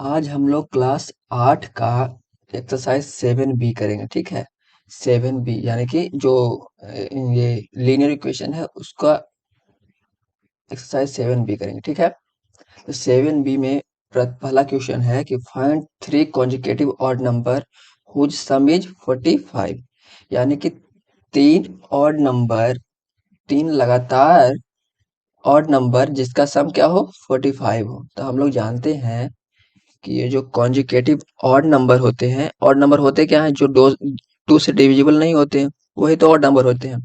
आज हम लोग क्लास 8 का एक्सरसाइज 7B करेंगे। ठीक है, 7B यानी कि जो ये लीनियर इक्वेशन है उसका एक्सरसाइज 7B करेंगे। ठीक है, तो 7B में पहला क्वेश्चन है कि find three consecutive odd number whose sum is 45। यानी कि तीन ऑड नंबर, तीन लगातार ऑड नंबर जिसका सम क्या हो 45 हो। तो हम लोग जानते हैं कि ये जो कॉन्जिकेटिव ऑड नंबर होते हैं, ऑड नंबर होते क्या हैं, जो दो टू से डिविजिबल नहीं होते हैं, वही तो ऑड नंबर होते हैं।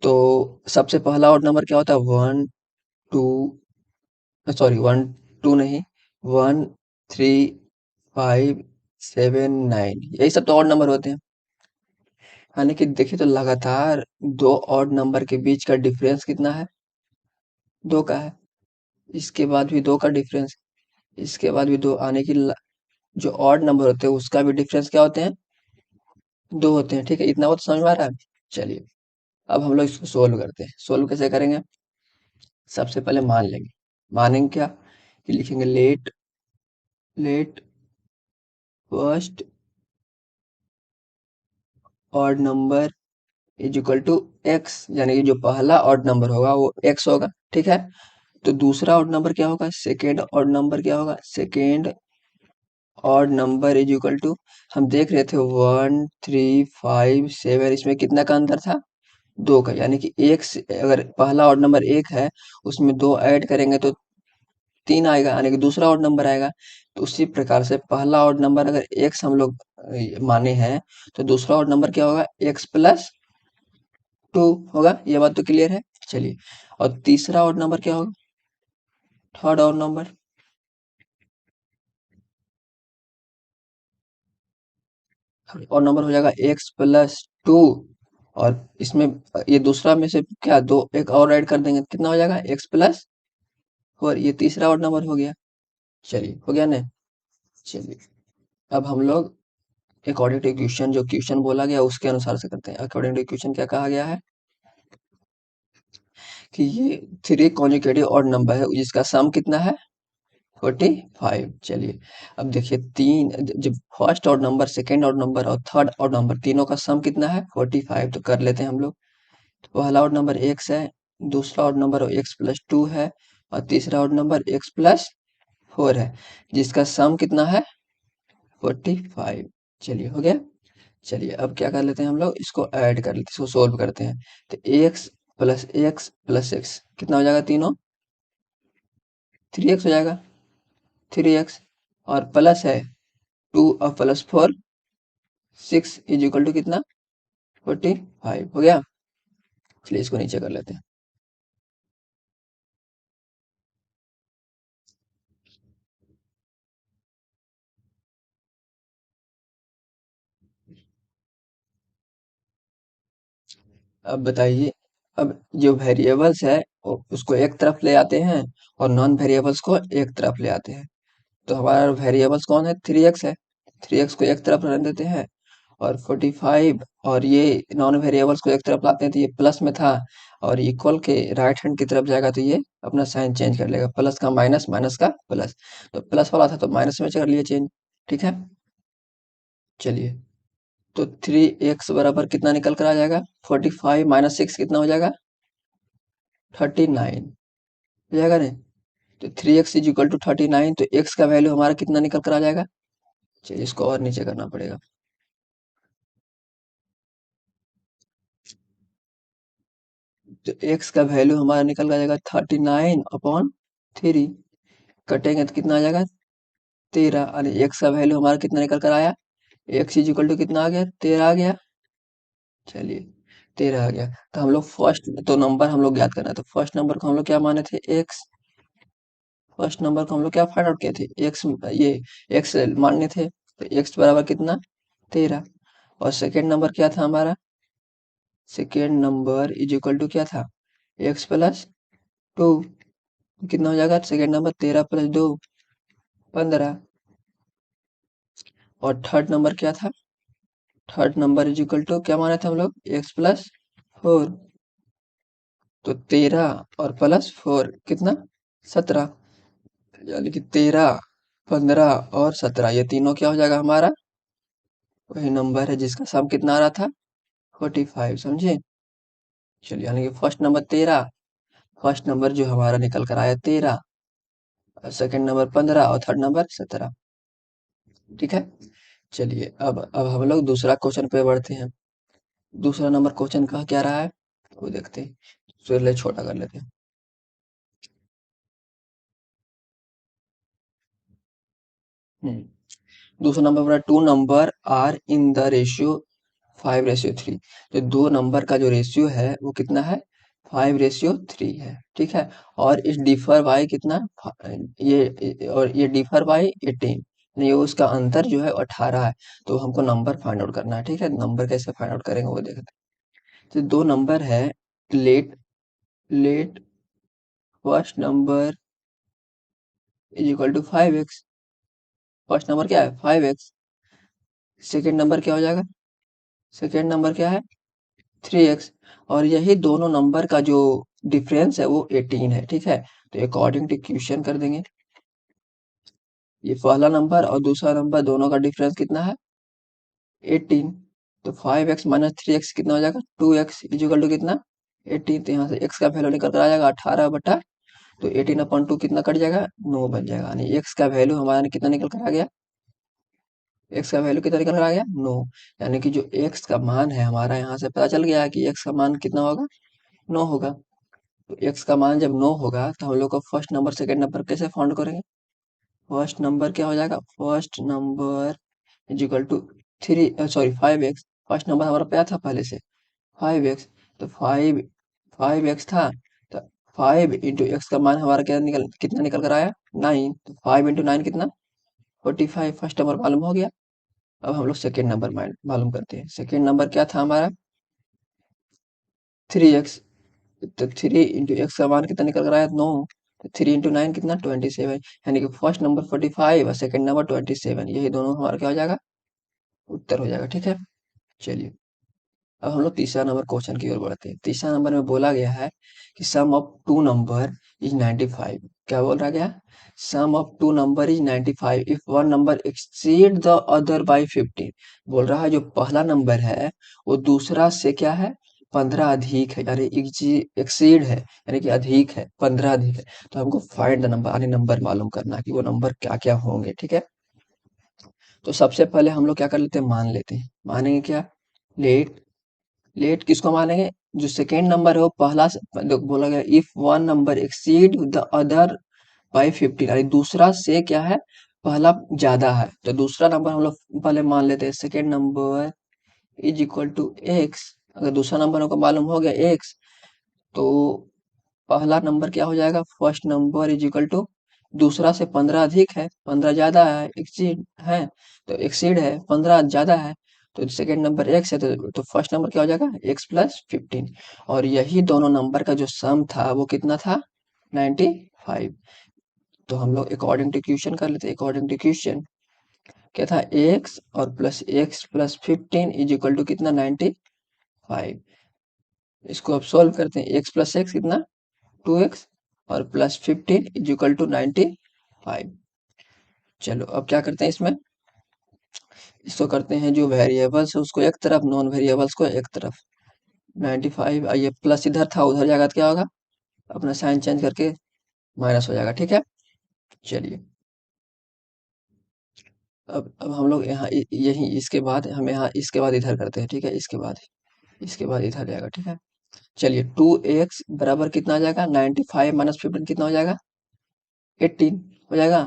तो सबसे पहला ऑड नंबर क्या होता है, one two, sorry one two नहीं, one three five seven nine, यही सब तो ऑड नंबर होते हैं। यानी कि देखिए तो लगातार दो ऑड नंबर के बीच का डिफरेंस कितना है, दो का है। इसके बाद भी दो का डिफरेंस, इसके बाद भी दो, आने की जो ऑड नंबर होते हैं उसका भी डिफरेंस क्या होते हैं, दो होते हैं। ठीक है, इतना वो तो समझ में आ रहा है। चलिए अब हम लोग इसको सोल्व करते हैं। सोल्व कैसे करेंगे, सबसे पहले मान लेंगे। मानेंगे क्या, कि लिखेंगे let let first odd number is equal to x, यानी कि जो पहला ऑड नंबर होगा वो एक्स होगा। ठीक है, तो दूसरा ऑड नंबर क्या होगा, सेकेंड ऑड नंबर क्या होगा, second odd number is equal to, हम देख रहे थे वन थ्री फाइव सेवन, इसमें कितना का अंतर था, दो का। यानी कि एक से अगर पहला ऑड नंबर एक है, उसमें दो ऐड करेंगे तो तीन आएगा, यानी कि दूसरा ऑड नंबर आएगा। तो उसी प्रकार से पहला ऑड नंबर अगर एक्स हम लोग माने हैं, तो दूसरा ऑड नंबर क्या होगा, एक्स प्लस टू होगा। ये बात तो क्लियर है। चलिए, और तीसरा ऑड नंबर क्या होगा, थर्ड ऑड नंबर, और नंबर हो जाएगा एक्स प्लस टू। और इसमें ये दूसरा में से क्या, दो एक और ऐड कर देंगे, कितना हो जाएगा, एक्स प्लस फोर। ये तीसरा ऑड नंबर हो गया। चलिए हो गया ना। चलिए अब हम लोग अकॉर्डिंग टू इक्वेशन, जो क्वेश्चन बोला गया उसके अनुसार से करते हैं। अकॉर्डिंग टू इक्वेशन क्या कहा गया है, कि ये थ्री कॉन्जिक्यूटिव ऑड नंबर है जिसका सम कितना है 45। चलिए अब देखिए, तीन जब first odd number, second odd number और थर्ड ऑड नंबर तीनों का सम कितना है 45, तो कर लेते हैं हम लोग। तो पहला ऑड नंबर एक्स है, दूसरा odd number x plus two है, और तीसरा odd number x plus four है, जिसका सम कितना है 45। चलिए हो गया। चलिए अब क्या कर लेते हैं, हम लोग इसको ऐड कर लेते हैं, इसको सोल्व करते हैं। तो एक्स प्लस एक्स कितना हो जाएगा, तीनों थ्री एक्स हो जाएगा, थ्री एक्स, और प्लस है टू और plus four, six is equal to कितना, 45 हो गया। चलिए इसको नीचे कर लेते हैं। अब बताइए, अब जो वेरिएबल्स है उसको एक तरफ ले आते हैं, और नॉन वेरिएबल्स को एक तरफ ले आते हैं। तो हमारा वेरिएबल्स कौन है, थ्री एक्स है, थ्री एक्स को एक तरफ रहने देते हैं, और 45, और ये नॉन वेरिएबल्स को एक तरफ लाते हैं, तो ये प्लस में था, और इक्वल के राइट हैंड की तरफ जाएगा तो ये अपना साइन चेंज कर लेगा, प्लस का माइनस, माइनस का प्लस। तो प्लस वाला था तो माइनस में कर लिए चेंज। ठीक है, चलिए, तो थ्री एक्स बराबर कितना निकल कर आ जाएगा, 45 माइनस सिक्स कितना हो जाएगा, 39 हो जाएगा नहीं। तो three x is equal to 39, तो एक्स का वैल्यू हमारा कितना निकल कर आ जाएगा। चलिए इसको और नीचे करना पड़ेगा। तो एक्स का वैल्यू हमारा निकल कर आ जाएगा 39/3। कटेंगे तो कितना आ जाएगा, 13। और एक्स का वैल्यू हमारा कितना निकल कर आया, एक्स इज इक्वल टू कितना आ गया, 13 आ गया। चलिए 13 आ गया। तो हम लोग फर्स्ट तो नंबर हम लोग याद करना है, तो फर्स्ट नंबर को हम लोग क्या माने थे, एक्स। फर्स्ट नंबर को हम लोग क्या फाइंड आउट किए थे, एक्स, ये एक्स मानने थे, तो एक्स बराबर कितना, 13। और सेकेंड नंबर क्या था हमारा, second number is equal to क्या था, एक्स प्लस टू। कितना हो जाएगा सेकेंड नंबर, 13 प्लस दो, 15। और थर्ड नंबर क्या था, third number is equal to क्या माने थे हम लोग, एक्स प्लस फोर। तो 13 और प्लस फोर कितना, 17, यानी कि 13 15 और 17 ये तीनों क्या हो जाएगा हमारा, वही नंबर है जिसका सम कितना आ रहा था 45, समझे। चलिए, यानी कि फर्स्ट नंबर 13, फर्स्ट नंबर जो हमारा निकल कर आया 13, सेकंड नंबर 15 और थर्ड नंबर 17। ठीक है। चलिए, अब हम लोग दूसरा क्वेश्चन पे बढ़ते हैं। दूसरा नंबर क्वेश्चन का क्या रहा है वो देखते हैं। चलिए छोटा कर लेते हैं। दूसरा नंबर बोला two number are in the ratio 5:3। तो दो नंबर का जो रेशियो है वो कितना है 5:3 है। ठीक है। और इस डिफर बाय कितना ये डिफर बाय 18, ये उसका अंतर जो है 18 है। तो हमको नंबर फाइंड आउट करना है। ठीक है, नंबर कैसे फाइंड आउट करेंगे वो देखते हैं। तो दो नंबर है, let let first number is equal to 5x। First number क्या है 5x, सेकेंड नंबर क्या हो जाएगा, सेकेंड नंबर क्या है 3x। और यही दोनों नंबर का जो डिफरेंस है वो 18 है। ठीक है। तो अकॉर्डिंग टू इक्वेशन कर देंगे, ये पहला नंबर और दूसरा नंबर दोनों का डिफरेंस कितना है 18। तो 5x माइनस 3x कितना हो जाएगा 2x इजिकल टू कितना 18। तो यहाँ से x का वैल्यू निकल कर आ जाएगा 18 बटा, तो 18/2 कितना कट जाएगा 9 बन जाएगा। यानी x का वैल्यू हमारा कितना निकल कर आ गया, x का वैल्यू कितना निकल कर आ गया 9। यानी कि जो x का मान है हमारा, यहाँ से पता चल गया कि x का मान कितना होगा 9 होगा। तो x का मान जब 9 होगा तो हम लोग को फर्स्ट नंबर सेकंड नंबर कैसे फाउंड करेंगे। फर्स्ट नंबर क्या हो जाएगा, first number is equal to 5x। First number हमारा क्या था पहले से 5x। तो 5x था, तो 5 × x का मान हमारा कितना निकल कर आया 9। तो 5 × 9 कितना 45। फर्स्ट नंबर मालूम हो गया। अब हम लोग सेकेंड नंबर मालूम करते हैं। सेकेंड नंबर क्या था हमारा 3x। तो 3 × x का मान कितना निकल कर आया 9। तो 3 × 9 कितना 27। यानी कि फर्स्ट नंबर 45 और सेकंड नंबर 27, यही दोनों हमारा क्या हो जाएगा उत्तर हो जाएगा। ठीक है। चलिए, अब हम लोग तीसरा नंबर क्वेश्चन की ओर बढ़ते हैं। तीसरा नंबर में बोला गया है कि sum of two number is 95। क्या बोल रहा गया, sum of two number is 95 if one number exceed the other by 15। बोल रहा है जो पहला नंबर है वो दूसरा से क्या है 15 अधिक है, यानी एक्सीड है, यानी कि अधिक है 15 अधिक है। तो हमको फाइंड द नंबर, यानी नंबर मालूम करना है कि वो नंबर क्या क्या होंगे। ठीक है। तो सबसे पहले हम लोग क्या कर लेते हैं, मान लेते हैं। मानेंगे क्या, लेट लेट किसको मानेंगे, जो सेकेंड नंबर है वो पहला देखो बोला गया if one number exceed the other by 15, यानी दूसरा से क्या है पहला ज्यादा है। तो दूसरा नंबर हम लोग पहले मान लेते हैं, second number is equal to x. अगर दूसरा नंबर हमको मालूम हो गया एक्स, तो पहला नंबर क्या हो जाएगा first number is equal to, दूसरा से 15 अधिक है 15 ज्यादा है एक्सीड है, तो एक्सीड है 15 ज्यादा है। तो सेकेंड नंबर एक्स है, तो फर्स्ट नंबर क्या हो जाएगा एक्स प्लस 15। और यही दोनों नंबर का जो सम था वो कितना था 95। तो हम लोग अकॉर्डिंग टू इक्वेशन कर लेते हैं। अकॉर्डिंग टू इक्वेशन क्या था x plus 15 is equal to कितना 95। इसको अब सॉल्व करते हैं, x+x कितना 2x और प्लस 15 इज इक्वल टू 95। चलो अब क्या करते हैं इसमें, इसको करते हैं जो वेरिएबल्स है उसको एक तरफ, नॉन वेरिएबल्स को एक तरफ। 95 ये प्लस इधर था उधर जाएगा तो क्या होगा, अपना साइन चेंज करके माइनस हो जाएगा। ठीक है। चलिए, अब हम लोग यहाँ यही इसके बाद हम यहाँ इसके बाद इधर करते हैं। ठीक है, इसके बाद इधर जाएगा। ठीक है। चलिए 2x बराबर कितना आ जाएगा 95 माइनस 15 कितना हो जाएगा 18 हो जाएगा।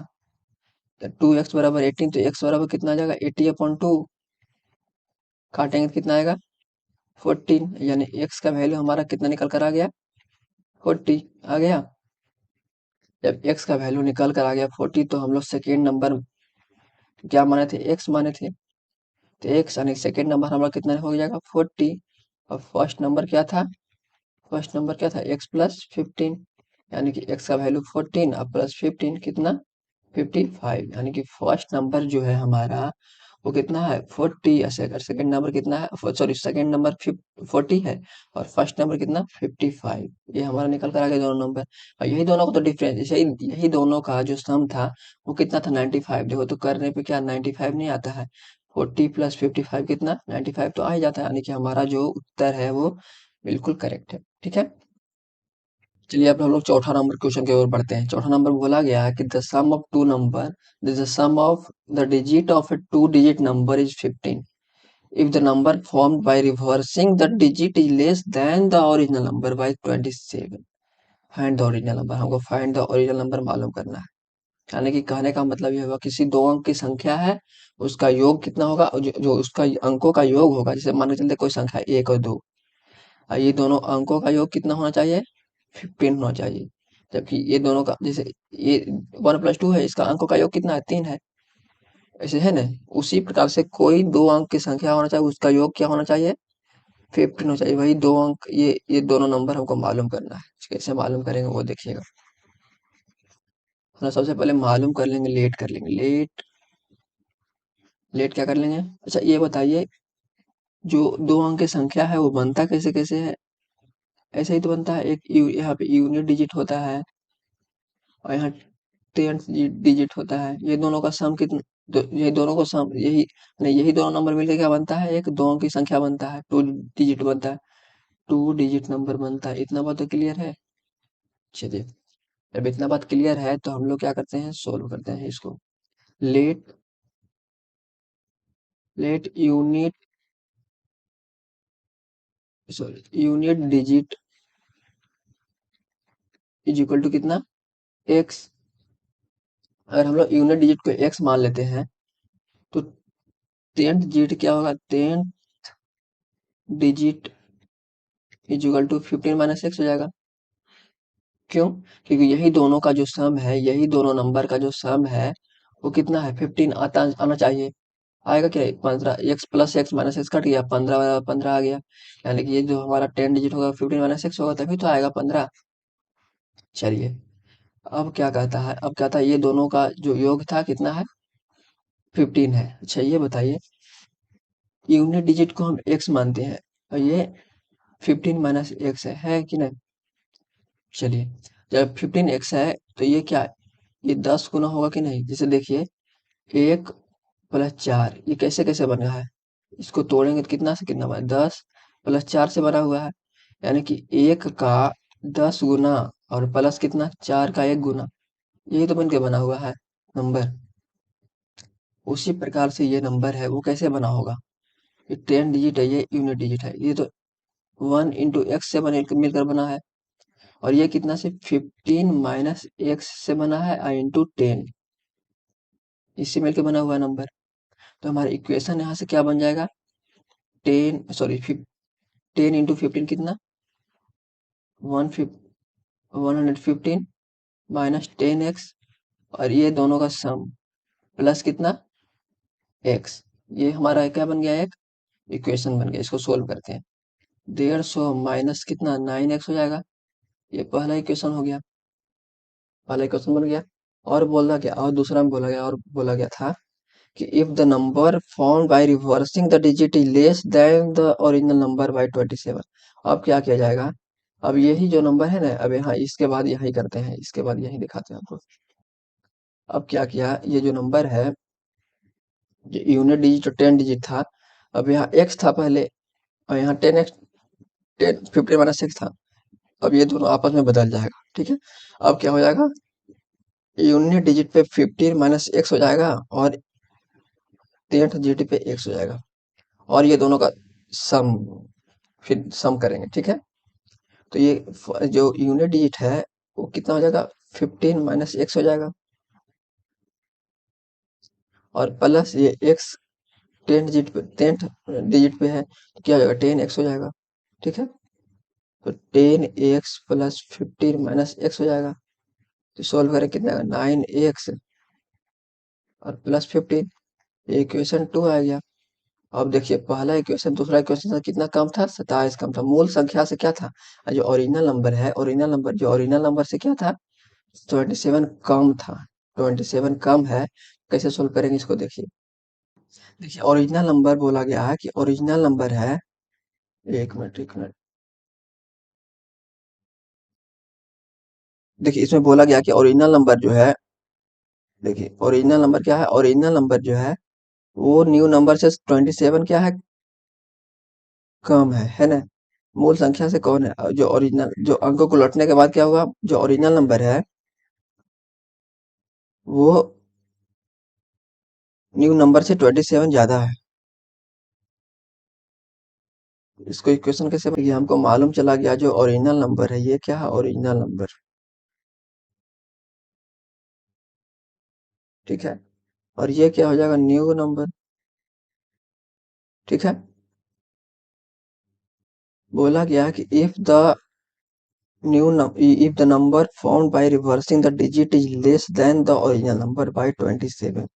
तो 2x बराबर 18, तो x बराबर कितना आ जाएगा 80/2, काटेंगे तो कितना आएगा 14। यानी x का वैल्यू हमारा कितना निकल कर आ गया 40 आ गया। जब x का वैल्यू निकल कर आ गया 40, तो हम लोग सेकेंड नंबर क्या माने थे x माने थे, तो x यानी सेकेंड नंबर हमारा कितना हो जाएगा 40। और फर्स्ट नंबर क्या था x+15, यानी कि x का वैल्यू 14 और प्लस 15 कितना 55। यानी कि फर्स्ट नंबर जो है हमारा वो कितना है 40 है, सेकंड नंबर कितना है, सॉरी सेकंड नंबर 40 है और फर्स्ट नंबर कितना 55। ये हमारा निकल कर आ गया दोनों नंबर। और यही दोनों का तो डिफरेंस, यही यही दोनों का जो सम था वो कितना था 95। देखो तो करने पे क्या 95 नहीं आता है, 40 प्लस 55 कितना 95 तो आ ही जाता है, यानी कि हमारा जो उत्तर है वो बिल्कुल करेक्ट है। ठीक है, चलिए अब हम लोग चौथा नंबर क्वेश्चन की ओर बढ़ते हैं। चौथा नंबर बोला गया है कि the sum of two number, the sum of the digit of a two digit number is 15 if the number formed by reversing the digit is less than the original number by 27। Find the original number, हमको find the original number मालूम करना है। यानी कि कहने का मतलब ये होगा किसी दो अंक की संख्या है, उसका योग कितना होगा, और जो उसका अंकों का योग होगा, जैसे मान के चलते कोई संख्या एक और दो, और ये दोनों अंकों का योग कितना होना चाहिए 15 होना चाहिए। जबकि ये दोनों का जैसे ये 1+2 है, इसका अंकों का योग कितना है 3 है, ऐसे है ना। उसी प्रकार से कोई दो अंक की संख्या होना चाहिए, उसका योग क्या होना चाहिए 15 होना चाहिए। वही दो अंक, ये दोनों नंबर हमको मालूम करना है। कैसे मालूम करेंगे वो देखिएगा। हम सबसे पहले मालूम कर लेंगे, लेट कर लेंगे, लेट। लेट क्या कर लेंगे, अच्छा ये बताइए, जो दो अंक की संख्या है वो बनता कैसे कैसे है। ऐसे ही तो बनता है, एक यहाँ पे यूनिट डिजिट होता है और यहाँ 10th डिजिट होता है। ये दोनों का सम कितना, ये दोनों को सम, यही नहीं, यही दोनों नंबर मिलके क्या बनता है, एक दो अंक की संख्या बनता है, टू डिजिट बनता है, टू डिजिट नंबर बनता है। इतना बात तो क्लियर है। चलिए, जब इतना बात क्लियर है तो हम लोग क्या करते हैं, सोल्व करते हैं इसको। Let, let unit, sorry unit digit is equal to कितना एक्स। अगर हम लोग यूनिट डिजिट को एक्स मान लेते हैं तो 10th डिजिट क्या होगा, 10th digit is equal to 15 minus x हो जाएगा। क्यों, क्योंकि यही दोनों का जो सम है, यही दोनों नंबर का जो सम है वो कितना है 15 आता आना चाहिए। आएगा क्या 15, x plus x minus x cut गया, 15 15 आ गया। यानी कि ये जो हमारा 10 डिजिट होगा 15 माइनस एक्स होगा, तभी तो आएगा 15। चलिए, अब क्या कहता है, अब कहता है ये दोनों का जो योग था कितना है 15 है। अच्छा ये बताइए, यूनिट डिजिट को हम एक्स मानते हैं और ये 15 माइनस एक्स है कि नहीं। चलिए, जब 15x है तो ये क्या है, ये 10 गुना होगा कि नहीं। जैसे देखिए 1+4, ये कैसे कैसे बना है, इसको तोड़ेंगे तो कितना से कितना बना, 10+4 से बना हुआ है। यानी कि एक का 10 गुना और प्लस कितना 4 का 1 गुना, यही तो बन के बना हुआ है नंबर। उसी प्रकार से ये नंबर है वो कैसे बना होगा, ये 10 डिजिट है, ये यूनिट डिजिट है, ये तो 1 × x से मिलकर बना है। और ये कितना से 15 माइनस एक्स से बना है इंटू 10, इससे मिलकर बना हुआ नंबर। तो हमारा इक्वेशन यहाँ से क्या बन जाएगा, 10 इंटू 15 कितना 115 माइनस 10x, और ये दोनों का सम प्लस कितना x। ये हमारा क्या बन गया, एक इक्वेशन बन गया। इसको सोल्व करते हैं, 150 माइनस कितना 9x हो जाएगा। ये पहला इक्वेशन हो गया, पहला इक्वेशन बन गया। और बोला गया, और दूसरा में बोला गया, और बोला गया था कि if the number found by reversing the digit is less than the original number by 27। अब क्या किया जाएगा, अब यही जो नंबर है ना, अब यहाँ इसके बाद यही करते हैं, इसके बाद यही दिखाते हैं आपको। अब क्या किया, ये जो नंबर है, जो यूनिट डिजिट और 10 डिजिट था, अब यहाँ x था पहले और यहाँ 10x, 10 15 माइनस x था। अब ये दोनों आपस में बदल जाएगा, ठीक है। अब क्या हो जाएगा, यूनिट डिजिट पे 15 माइनस x हो जाएगा और 10th डिजिट पे x हो जाएगा, और ये दोनों का सम, फिर सम करेंगे, ठीक है। तो ये जो यूनिट डिजिट है वो कितना हो जाएगा 15 माइनस एक्स हो जाएगा, और प्लस ये एक्स 10th डिजिट पे है तो क्या हो जाएगा 10x हो जाएगा, ठीक है। तो 10x प्लस 15 माइनस एक्स हो जाएगा। तो सॉल्व करें कितना 9x और प्लस 15, ये इक्वेशन 2 आ गया। अब देखिए पहला इक्वेशन दूसरा इक्वेशन से कितना कम था, 27 कम था। मूल संख्या से क्या था, जो ओरिजिनल नंबर है, ओरिजिनल नंबर जो ओरिजिनल नंबर से क्या था 27 कम था, 27 कम है। कैसे सोल्व करेंगे इसको देखिए, देखिए ओरिजिनल नंबर बोला गया है कि ओरिजिनल नंबर है, एक मिनट। देखिए इसमें बोला गया कि ओरिजिनल नंबर जो है, देखिए ओरिजिनल नंबर क्या है, ओरिजिनल नंबर जो है वो न्यू नंबर से 27 क्या है, कम है ना। मूल संख्या से कौन है, जो ओरिजिनल जो अंकों को लौटने के बाद क्या हुआ, जो ओरिजिनल नंबर है वो न्यू नंबर से 27 ज्यादा है। इसको इक्वेशन कैसे ये हमको मालूम चला गया, जो ओरिजिनल नंबर है ये क्या है, ओरिजिनल नंबर, ठीक है। और ये क्या हो जाएगा, न्यू नंबर, ठीक है। बोला गया है कि if the number found by reversing the digit is less than the original number by 27,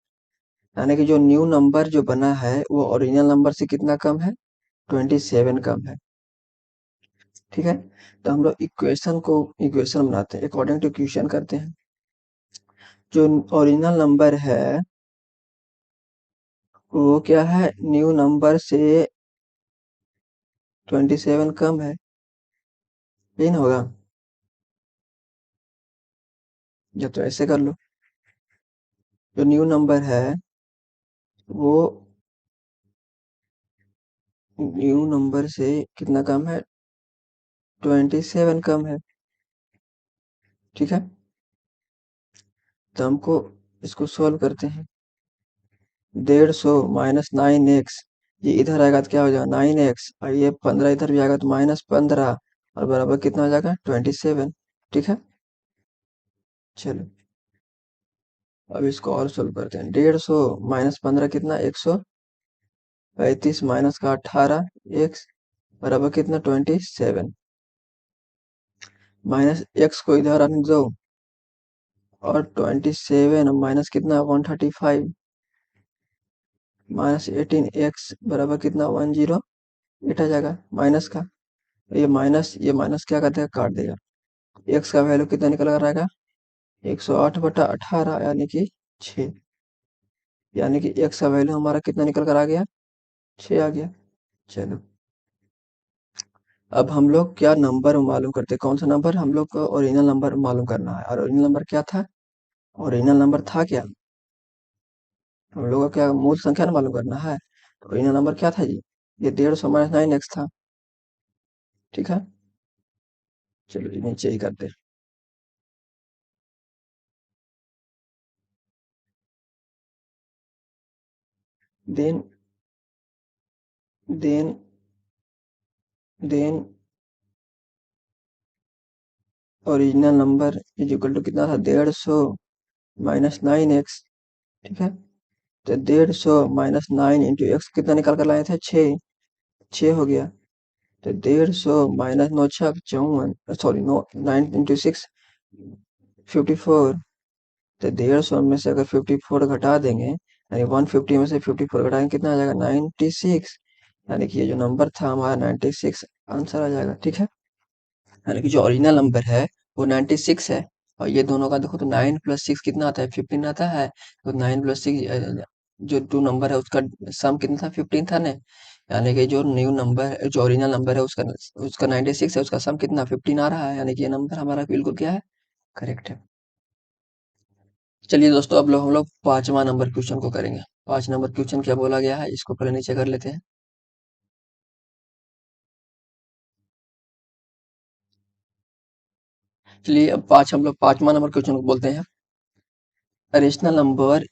यानी कि जो न्यू नंबर जो बना है वो ओरिजिनल नंबर से कितना कम है, 27 कम है, ठीक है। तो हम लोग इक्वेशन बनाते हैं, अकॉर्डिंग टू इक्वेशन करते हैं। जो ओरिजिनल नंबर है वो क्या है, न्यू नंबर से 27 कम है, यही ना होगा। या तो ऐसे कर लो, जो न्यू नंबर है वो न्यू नंबर से कितना कम है, 27 कम है, ठीक है। तो हमको इसको सॉल्व करते हैं। 150 माइनस 9x, ये इधर आएगा तो क्या हो जाएगा 9x, और ये 15 इधर भी आएगा तो -15, और बराबर कितना हो जाएगा 27, ठीक है। चलो अब इसको और सोल्व करते हैं। 150 माइनस 15 कितना, 135 माइनस का 18 एक्स, बराबर कितना 27, माइनस एक्स को इधर आने दो, और 27 माइनस कितना 135, माइनस 18 एक्स बराबर कितना 108 आ जाएगा माइनस का। ये माइनस क्या कर देगा, काट देगा। एक्स का वैल्यू कितना निकल कर आएगा, 108/18 यानी कि 6, यानी कि एक्स का वैल्यू हमारा कितना निकल कर आ गया, 6 आ गया। चलो अब हम लोग क्या नंबर मालूम करते हैं, कौन सा नंबर, हम लोग को ओरिजिनल नंबर मालूम करना है। और ओरिजिनल नंबर क्या था, ओरिजिनल नंबर था क्या, हम लोग को क्या मूल संख्या ना मालूम करना है। तो ओरिजिनल नंबर क्या था जी, ये 150 माइनस 9x था, ठीक है। चलो ये नीचे ही करते हैं। Then then then original number is equal to कितना था, 150 माइनस 9x, ठीक है। तो 150 माइनस 9 इंटू एक्स कितना निकाल कर लाए थे, 6, 6 हो गया। तो 150 माइनस 9×6 = 54, सॉरी नो 9 इंटू 6 54। तो 150 में से अगर 54 घटा देंगे, यानी 150 में से 54 घटाएंगे कितना आ जाएगा 96, यानी कि ये जो नंबर था हमारा 96 आंसर आ जाएगा, ठीक है। यानी कि जो ओरिजिनल नंबर है वो 96 है। और ये दोनों का देखो तो 9 प्लस 6 कितना आता है, 15 आता है। तो 9 प्लस 6 जो टू नंबर है उसका सम कितना था, 15 था ना। यानी कि जो न्यू नंबर जो ओरिजिनल नंबर है उसका उसका 96 है, उसका सम कितना 15 आ रहा है, यानी कि ये नंबर हमारा बिल्कुल क्या है, करेक्ट है। चलिए दोस्तों अब लोग हम लोग पांचवा नंबर क्वेश्चन को करेंगे। 5 नंबर क्वेश्चन क्या बोला गया है, इसको पहले नीचे कर लेते हैं। चलिए अब हम लोग 5वां नंबर क्वेश्चन को बोलते हैं। A rational number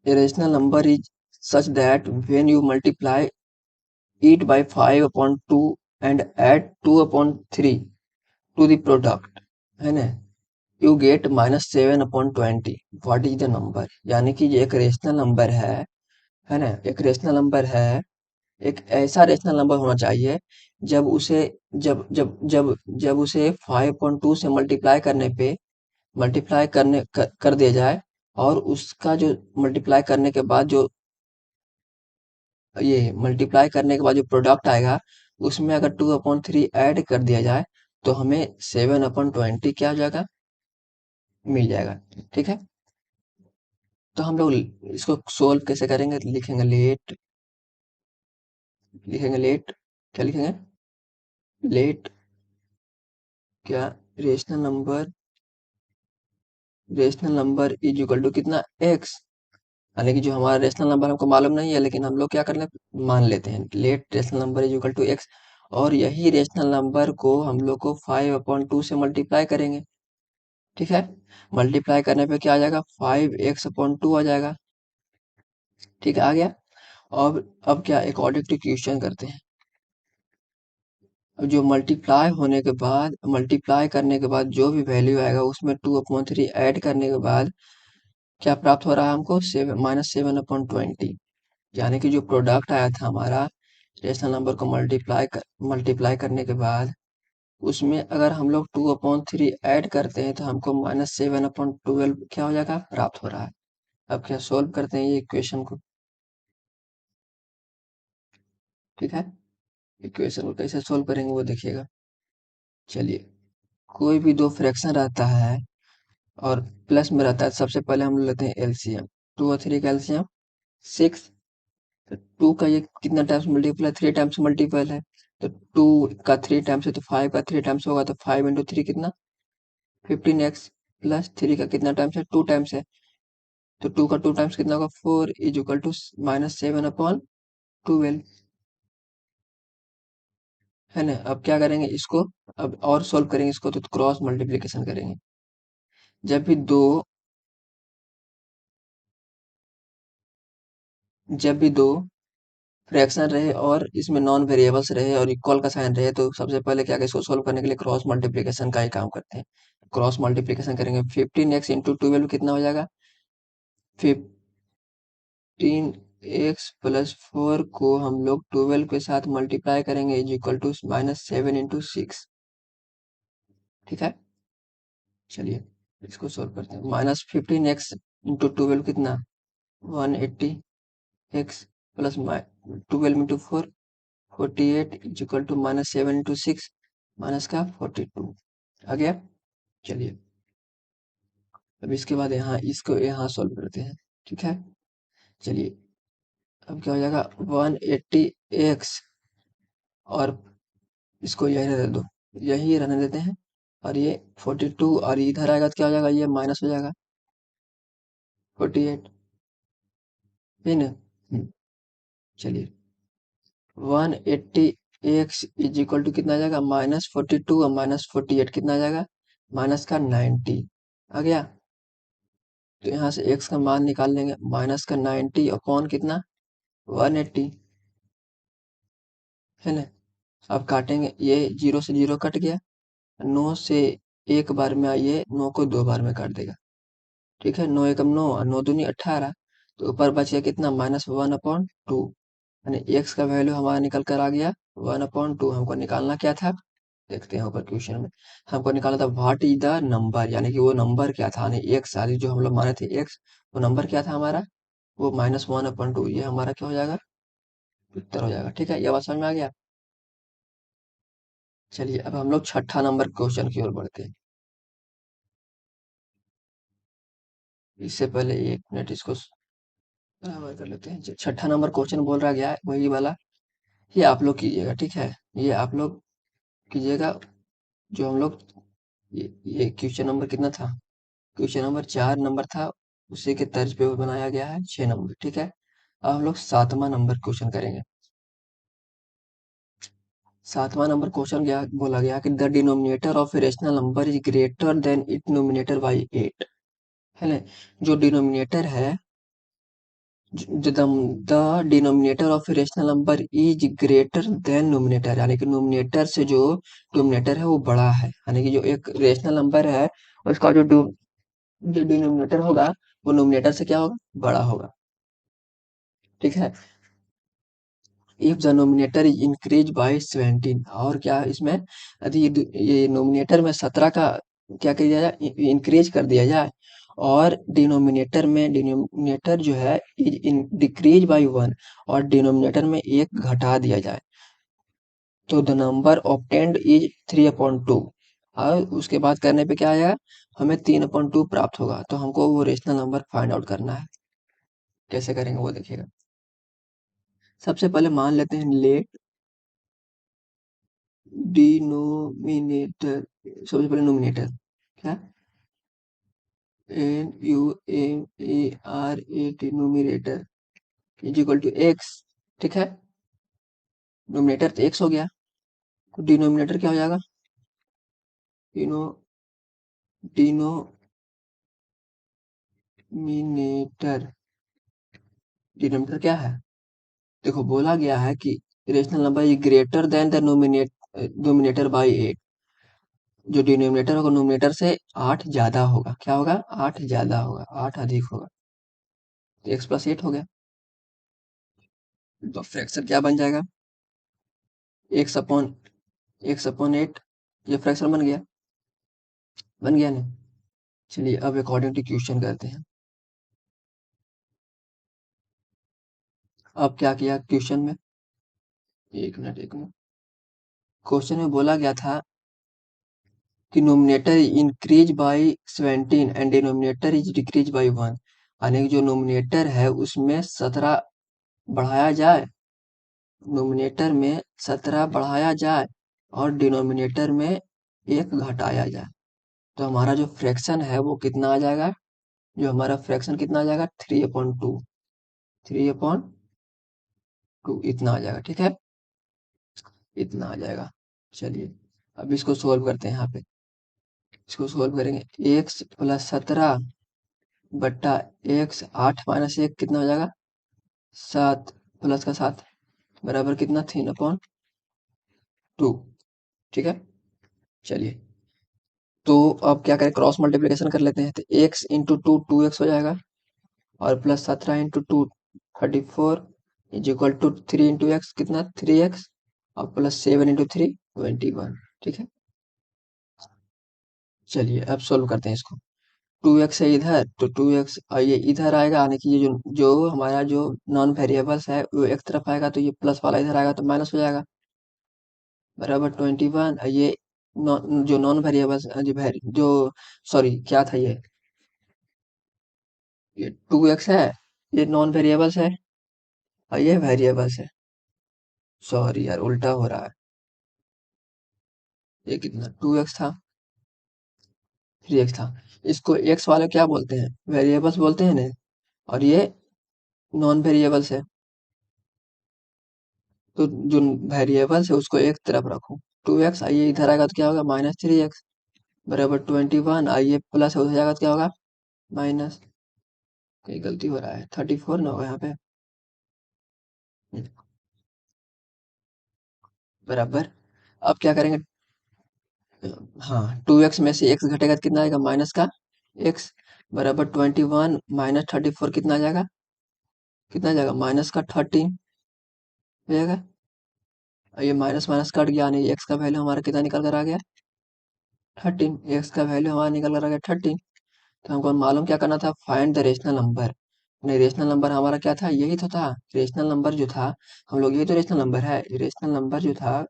A rational number is such that when you multiply it by 5 upon 2 and add 2 upon 3 to the product, है ना, you get -7/20। What is the number? यानी कि ये एक रेशनल नंबर है ना, एक रेशनल नंबर है, एक ऐसा रेशनल नंबर होना चाहिए जब उसे जब जब जब जब उसे 5/2 से कर दिया जाए, और उसका जो मल्टीप्लाई करने के बाद जो ये मल्टीप्लाई करने के बाद जो प्रोडक्ट आएगा उसमें अगर 2/3 ऐड कर दिया जाए तो हमें 7/20 क्या हो जाएगा, मिल जाएगा, ठीक है। तो हम लोग इसको सोल्व कैसे करेंगे, लिखेंगे लेट, क्या लिखेंगे, लेट क्या, rational number is equal to कितना, एक्स। यानी कि जो हमारा रेशनल नंबर हमको मालूम नहीं है, लेकिन हम लोग क्या कर ले, मान लेते हैं, let rational number is equal to x. और यही रेशनल नंबर को हम लोग को 5/2 से मल्टीप्लाई करेंगे, ठीक है। मल्टीप्लाई करने पे क्या आ जाएगा, 5x/2 आ जाएगा, ठीक है, आ गया। अब क्या, अकॉर्डिंग टू क्वेश्चन करते हैं। अब जो मल्टीप्लाई करने के बाद जो भी वैल्यू आएगा उसमें 2/3 ऐड करने के बाद क्या प्राप्त हो रहा है हमको, -7/20। यानी कि जो प्रोडक्ट आया था हमारा रेशनल नंबर को मल्टीप्लाई करने के बाद, उसमें अगर हम लोग 2/3 ऐड करते हैं तो हमको -7/12 क्या हो जाएगा, प्राप्त हो रहा है। अब क्या सोल्व करते हैं ये इक्वेशन को, ठीक है। इक्वेशन को कैसे सोल्व करेंगे वो देखिएगा। चलिए, कोई भी दो फ्रैक्शन रहता है और प्लस में रहता है, सबसे पहले हम लेते हैं एलसीएम। 2 और 3 का एलसीएम 6। तो 2 का ये कितना टाइम्स मल्टीपल है, 3 टाइम्स मल्टीपल है। तो 2 का 3 टाइम्स है तो 5 का 3 टाइम्स होगा, तो 5 × 3 कितना, 15x, प्लस 3 का कितना टाइम्स है, 2 टाइम्स है। तो 2 का 2 टाइम्स कितना होगा, 4 इज इक्वल टू -7/12, है ना। अब क्या करेंगे इसको, अब और सोल्व करेंगे इसको, तो क्रॉस मल्टीप्लीकेशन करेंगे। जब भी दो जब भी दो फ्रैक्शन रहे और इसमें नॉन वेरिएबल्स रहे और इक्वल का साइन रहे, तो सबसे पहले क्या, इसको सोल्व करने के लिए क्रॉस मल्टीप्लीकेशन का ही काम करते हैं। क्रॉस मल्टीप्लीकेशन करेंगे, 15x × 12 कितना हो जाएगा, 15x + 4 को हम लोग 12 के साथ मल्टीप्लाई करेंगे, इज इक्वल टू -7 × 6, ठीक है। चलिए इसको सोल्व करते हैं। -15x × 12 कितना, 180x, plus 12 × 4 48 is equal to -7 × 6, minus का 42 आ गया। चलिए अब इसके बाद यहाँ इसको यहाँ सॉल्व करते हैं, ठीक है। चलिए अब क्या हो जाएगा, 180x, और इसको यही रहने दो, यही रहने देते हैं। और ये 42, और इधर आएगा तो क्या हो जाएगा, ये माइनस हो जाएगा 48, है ना। चलिए 180x इज इक्वल टू कितना आ जाएगा, -42 और -48 कितना आ जाएगा, माइनस का 90 आ गया। तो यहाँ से x का मान निकाल लेंगे, -90 अपॉन कितना, 180, है ना। अब काटेंगे, ये 0 से 0 कट गया, 9 से एक बार में आइए, 9 को 2 बार में काट देगा, ठीक है। 9 एकम 9 और 9 दूनी 18, तो ऊपर बच गया कितना, -1/2। यानी x का वैल्यू हमारा निकल कर आ गया 1/2। हमको निकालना क्या था, देखते हैं ऊपर क्वेश्चन में। हमको निकालना था व्हाट इज द नंबर, यानी कि वो नंबर क्या था, यानी एक्स, यानी जो हम लोग माने थे एक्स, वो नंबर क्या था हमारा, वो -1/2। ये हमारा क्या हो जाएगा, उत्तर हो जाएगा, ठीक है। ये बात समझ में आ गया। चलिए अब हम लोग छठा नंबर क्वेश्चन की ओर बढ़ते हैं। इससे पहले एक मिनट इसको बराबर कर लेते हैं। छठा नंबर क्वेश्चन बोल रहा गया है वही वाला, ये आप लोग कीजिएगा, ठीक है। ये आप लोग कीजिएगा, जो हम लोग ये क्वेश्चन नंबर कितना था, क्वेश्चन नंबर 4 नंबर था, उसी के तर्ज पे वो बनाया गया है 6 नंबर, ठीक है। अब हम लोग 7वां नंबर क्वेश्चन करेंगे। 7वां नंबर क्वेश्चन क्या बोला गया कि the denominator of a rational number is greater than it nominator by 8, है ना। जो डिनोमिनेटर है, the denominator of a rational number is greater than nominator, यानी कि नोमिनेटर से जो डिनोमिनेटर है वो बड़ा है, यानी कि जो एक रेशनल नंबर है उसका जो डिनोमिनेटर होगा वो नोमिनेटर से क्या होगा, बड़ा होगा, ठीक है। If the nominator is increase by 17, और क्या इसमें, यदि ये नोमिनेटर में 17 का क्या किया जाए, इंक्रीज कर दिया जाए, और डिनोमिनेटर जो है इज डिक्रीज बाय 1, और डिनोमिनेटर में एक घटा दिया जाए, तो द नंबर ऑब्टेन्ड इज 3/2। और उसके बाद करने पे क्या आएगा, हमें 3/2 प्राप्त होगा। तो हमको वो रेशनल नंबर फाइंड आउट करना है। कैसे करेंगे वो देखिएगा। सबसे पहले मान लेते हैं लेट डिनोमिनेटर, सबसे पहले नोमिनेटर क्या, NUMERAT nominator is equal to x, ठीक है। नोमिनेटर तो एक्स हो गया, तो डिनोमिनेटर क्या हो जाएगा, डिनो डिनोमिनेटर, डिनोमिनेटर क्या है, देखो बोला गया है कि rational number is greater than the nominator by 8, जो डिनोमिनेटर होगा नोमिनेटर से 8 ज्यादा होगा, क्या होगा, 8 ज्यादा होगा, 8 अधिक होगा, तो एक्स प्लस 8 हो गया। तो फ्रैक्शन क्या बन जाएगा, एक्स अपॉन 8, ये फ्रैक्शन बन गया, बन गया ना। चलिए अब अकॉर्डिंग टू क्वेश्चन करते हैं। अब क्या किया क्वेश्चन में, एक मिनट, क्वेश्चन में बोला गया था कि nominator increase by 17 and denominator is decrease by 1, यानी कि जो नोमिनेटर है उसमें 17 बढ़ाया जाए, नोमिनेटर में 17 बढ़ाया जाए और डिनोमिनेटर में 1 घटाया जाए, तो हमारा जो फ्रैक्शन है वो कितना आ जाएगा, जो हमारा फ्रैक्शन कितना आ जाएगा, 3/2, 3/2 इतना आ जाएगा, ठीक है, इतना आ जाएगा। चलिए अब इसको सोल्व करते हैं, यहाँ पे इसको सोल्व करेंगे, एक्स प्लस 17 बट्टा एक्स, 8 - 1 कितना हो जाएगा, 7, प्लस का 7 बराबर कितना, 3/2, ठीक है। चलिए तो अब क्या करें, क्रॉस मल्टीप्लिकेशन कर लेते हैं, तो एक्स इंटू टू 2x हो जाएगा, और plus 17 into 2 34 is equal to 3 into x कितना, 3x, और प्लस 7 इंटू 3 21, ठीक है। चलिए अब सोल्व करते हैं इसको, 2x है इधर तो 2x, ये इधर आएगा, यानी कि ये जो जो हमारा जो नॉन वेरिएबल्स है वो एक तरफ आएगा, तो ये प्लस वाला इधर आएगा तो माइनस हो जाएगा, बराबर 21, ये जो नॉन वेरिएबल्स जो सॉरी क्या था ये 2x है, ये नॉन वेरिएबल्स है और ये वेरिएबल्स है, सॉरी यार उल्टा हो रहा है, ये कितना 2x था, 3x था, इसको x वाले क्या बोलते हैं, वेरिएबल्स बोलते हैं ना, और ये नॉन वेरिएबल्स है, तो जो वेरिएबल्स है उसको एक तरफ रखो, 2x, आइए इधर आएगा तो क्या होगा, -3x, बराबर 21, आइए प्लस हो जाएगा तो क्या होगा, माइनस, कहीं गलती हो रहा है, 34 ना होगा यहाँ पे, बराबर, अब क्या करेंगे, हाँ 2x में से x घटेगा तो कितना आएगा, माइनस का x, बराबर 21 -34 कितना आ जाएगा, कितना आ जाएगा, माइनस का 13 हो जाएगा, और ये माइनस माइनस कट गया, यानी x का वैल्यू हमारा कितना निकल कर आ गया, 13, x का वैल्यू हमारा निकल कर आ गया 13, तो हमको मालूम क्या करना था, फाइंड द रेशनल नंबर, नहीं रेशनल नंबर हमारा क्या था, यही तो था, रेशनल नंबर जो था, हम लोग, ये तो रेशनल नंबर है, रेशनल नंबर जो था,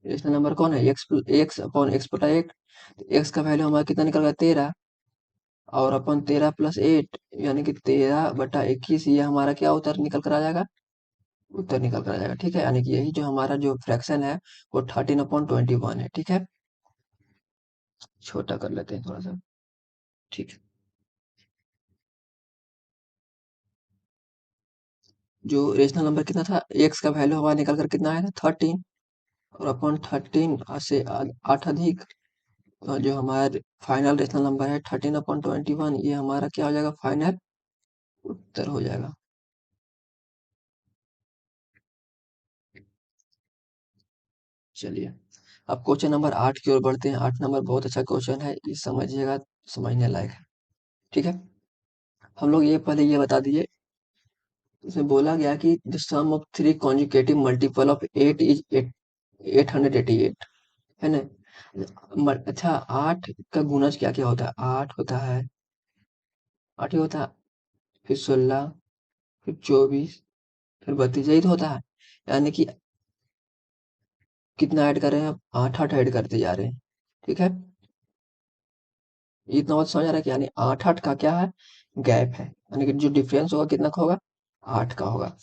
रेशनल नंबर कौन है, एक्स अपॉन एक्स बटा 8, एक्स का वैल्यू हमारा कितना निकल गया, 13, और अपन 13 + 8 यानी कि 13/21, ये हमारा क्या उत्तर निकल कर आ जाएगा, उत्तर निकल कर आ जाएगा, ठीक है, यानी कि यही जो हमारा जो फ्रैक्शन है वो 13/21 है, ठीक है। छोटा कर लेते हैं थोड़ा सा, ठीक है, जो रेशनल नंबर कितना था, एक्स का वैल्यू हमारा निकल कर कितना आया था, 13, और अपन 13 से 8 अधिक, जो हमारा फाइनल रेशनल नंबर है 13/21, ये हमारा क्या हो जाएगा, फाइनल उत्तर हो जाएगा। चलिए अब क्वेश्चन नंबर 8 की ओर बढ़ते हैं, 8 नंबर बहुत अच्छा क्वेश्चन है, ये समझिएगा, समझने लायक है, ठीक है। हम लोग ये पहले ये बता दिए, इसमें बोला गया कि the sum of 3 conjugative multiple of 8 is 888, है ना। अच्छा 8 का गुणज क्या क्या होता है, 8 होता है, 8 ही होता है, फिर 16, फिर 24, फिर 32, यही तो होता है, यानी कि कितना ऐड कर रहे हैं, आप 8 8 ऐड करते जा रहे हैं, ठीक है, इतना बात समझ आ रहा है कि यानी 8 8 का क्या है, गैप है, यानी कि जो डिफरेंस होगा कितना का होगा, 8 का होगा।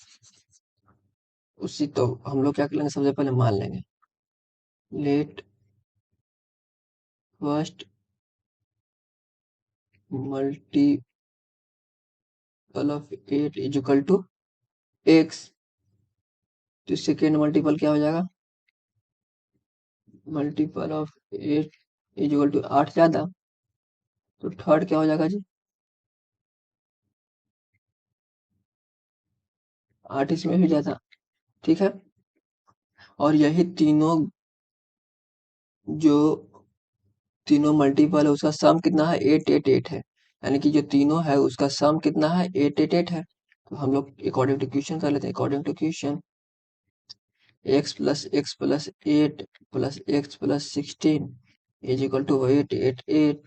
उसी तो हम लोग क्या कर लेंगे, सबसे पहले मान लेंगे let first multiple of 8 is equal to x. तो सेकेंड मल्टीपल क्या हो जाएगा, multiple of 8 is equal to 8 ज्यादा, तो थर्ड क्या हो जाएगा जी, 8 इसमें भी ज्यादा, ठीक है। और यही तीनों जो तीनों मल्टीपल है उसका सम कितना है, 888 है, यानी कि जो तीनों है उसका सम कितना है, 888 है। तो हम लोग अकॉर्डिंग टू क्वेश्चन कर लेते हैं, according to question x plus 8 plus x plus 16 is equal to 888।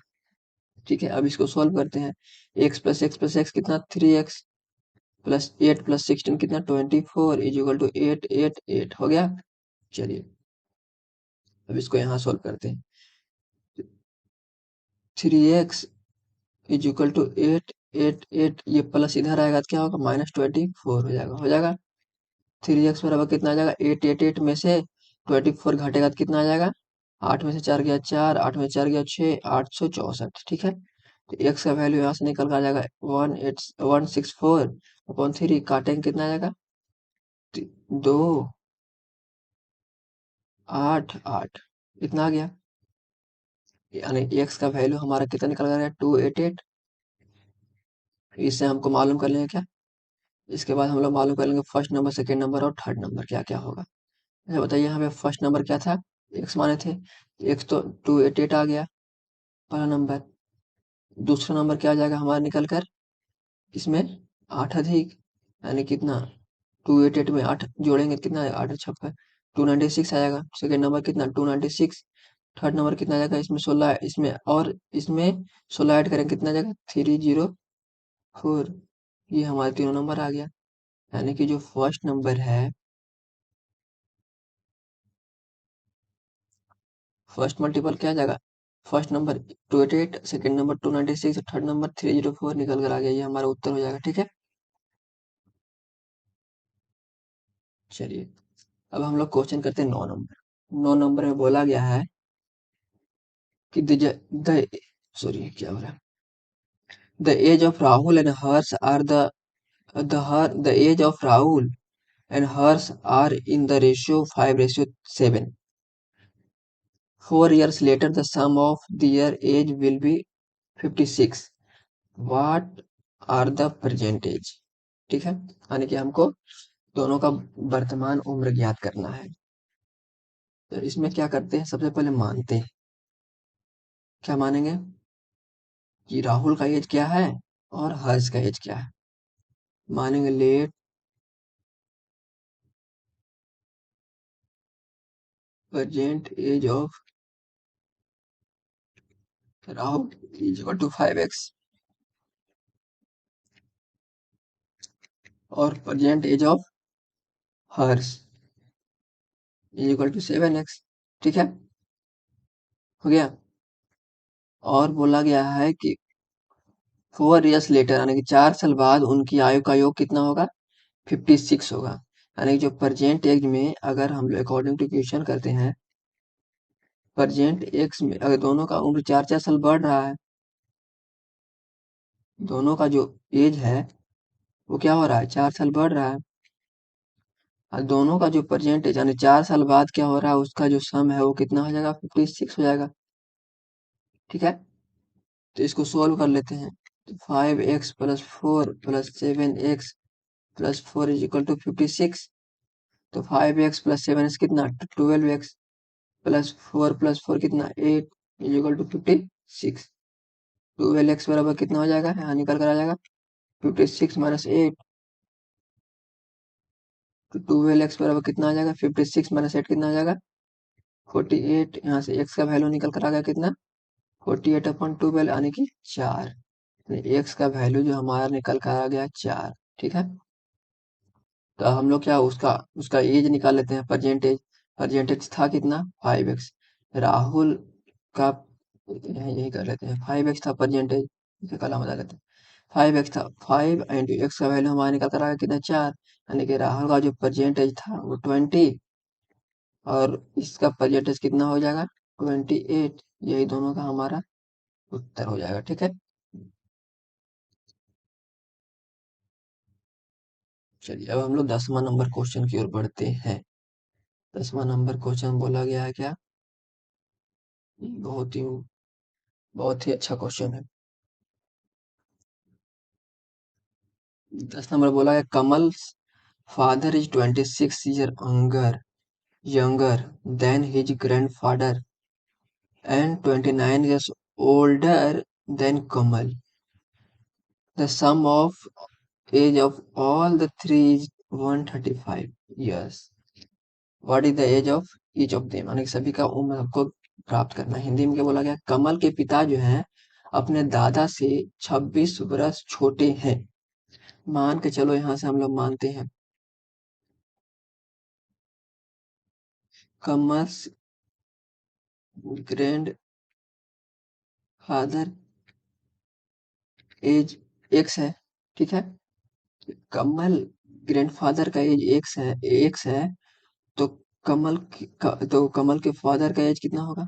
ठीक है, अब इसको सॉल्व करते हैं। x प्लस एक्स कितना, 3x प्लस 8 प्लस 16 कितना, 24 इज इक्वल टू 888 हो गया। चलिए अब इसको यहाँ सॉल्व करते हैं। 3x इज इक्वल टू 888, ये प्लस इधर आएगा तो क्या होगा, -24 हो जाएगा, हो जाएगा। 3x बराबर कितना आ जाएगा, 888 में से 24 घटेगा तो कितना आ जाएगा, 8 में से 4 गया 4, 8 में से 4 गया 6, 864। ठीक है, तो x का वैल्यू यहाँ से निकल कर आ जाएगा 164/3, काटेंगे कितना आ जाएगा, 2 8 8, इतना आ गया। यानी x का वैल्यू हमारा कितना निकल कर आया, 288। इससे हमको मालूम कर लेंगे क्या, इसके बाद हम लोग मालूम कर लेंगे फर्स्ट नंबर, सेकंड नंबर और थर्ड नंबर क्या क्या होगा। अच्छा बताइए, यहाँ पे फर्स्ट नंबर क्या था, एक्स माने थे, एक्स तो 288 आ गया पहला नंबर। दूसरा नंबर क्या आ जाएगा हमारा निकल कर, इसमें 8 अधिक, यानी कितना, 288 में 8 जोड़ेंगे तो कितना आएगा, 8 छप्पन, 296 आएगा। सेकंड नंबर कितना, 296। थर्ड नंबर कितना आ जाएगा, इसमें 16, इसमें और इसमें 16 ऐड करेंगे कितना आ जाएगा, 304। ये हमारे तीनों नंबर आ गया, यानी कि जो फर्स्ट नंबर है, फर्स्ट मल्टीपल क्या आ जाएगा, first number 288, second number 296, third number 304 निकल कर आ गया, ये हमारा उत्तर हो जाएगा। ठीक है, चलिए अब हम लोग क्वेश्चन करते हैं 9 नंबर। 9 नंबर में बोला गया है कि द सॉरी क्या हो रहा है, the age of Rahul and Harsh are the age of Rahul and Harsh are in the ratio 5:7। 4 years later the sum of their age will be 56। What are the percentage. ठीक है, यानी कि हमको दोनों का वर्तमान उम्र ज्ञात करना है। तो इसमें क्या करते हैं, सबसे पहले मानते हैं, क्या मानेंगे कि राहुल का एज क्या है और हर्ष का एज क्या है। मानेंगे let present age of Rahul is equal to 5x और present age of Harsh is equal to 7x। ठीक है, हो गया। और बोला गया है कि 4 years लेटर, यानी कि 4 साल बाद उनकी आयु का योग कितना होगा, 56 होगा। यानी कि जो प्रेजेंट एज में अगर हम लोग अकॉर्डिंग टू क्वेश्चन करते हैं, प्रेजेंट एक्स में अगर दोनों का उम्र 4 4 साल बढ़ रहा है, दोनों का जो एज है वो क्या हो रहा है, 4 साल बढ़ रहा है। और दोनों का जो प्रेजेंट एज यानी 4 साल बाद क्या हो रहा है, उसका जो सम है वो कितना हो जाएगा, 56 हो जाएगा। ठीक है, तो इसको सोल्व कर लेते हैं। 5x plus 4 plus 7x plus 4 is equal to 56। तो 5x प्लस 7x कितना, 12x प्लस 4 कितना, 8 इज इक्वल टू 56। 12x बराबर कितना हो जाएगा, यहाँ निकल कर आ जाएगा 56 माइनस 8। तो 12x बराबर कितना आ जाएगा, 56 माइनस 8 कितना आ जाएगा, 48। यहाँ से x का वैल्यू निकल कर आ गया कितना, 48/12 यानी कि 4। एक्स का वैल्यू जो हमारा निकल कर आ गया 4। ठीक है, तो हम लोग क्या उसका उसका एज निकाल लेते हैं, परसेंटेज। परसेंटेज था कितना, 5x। राहुल का यही यही कर लेते हैं, 5x था परसेंटेज, इसे कलम बता लेते हैं। 5x था, 5 इंटू एक्स का वैल्यू हमारा निकल कर आया कितना 4, यानी कि राहुल का जो परसेंटेज था वो 20 और इसका परसेंटेज कितना हो जाएगा 28। यही दोनों का हमारा उत्तर हो जाएगा। ठीक है, चलिए अब हम लोग 10वां नंबर क्वेश्चन की ओर बढ़ते हैं। 10वां नंबर क्वेश्चन बोला गया है क्या, बहुत ही अच्छा क्वेश्चन है। 10 नंबर बोला है कमल father is 26 years younger than his grandfather and 29 years older than Kamal. The sum of age of all the three is 135 years. What is the age of each of them? यानी कि सभी का उम्र आपको प्राप्त करना है। हिंदी में क्या बोला गया, कमल के पिता जो हैं अपने दादा से 26 वर्ष छोटे हैं। मान के चलो यहाँ से हम लोग मानते हैं कमल ग्रैंड फादर एज एक्स है। ठीक है, कमल ग्रैंडफादर का एज एक्स है, तो तो कमल के फादर का एज कितना होगा।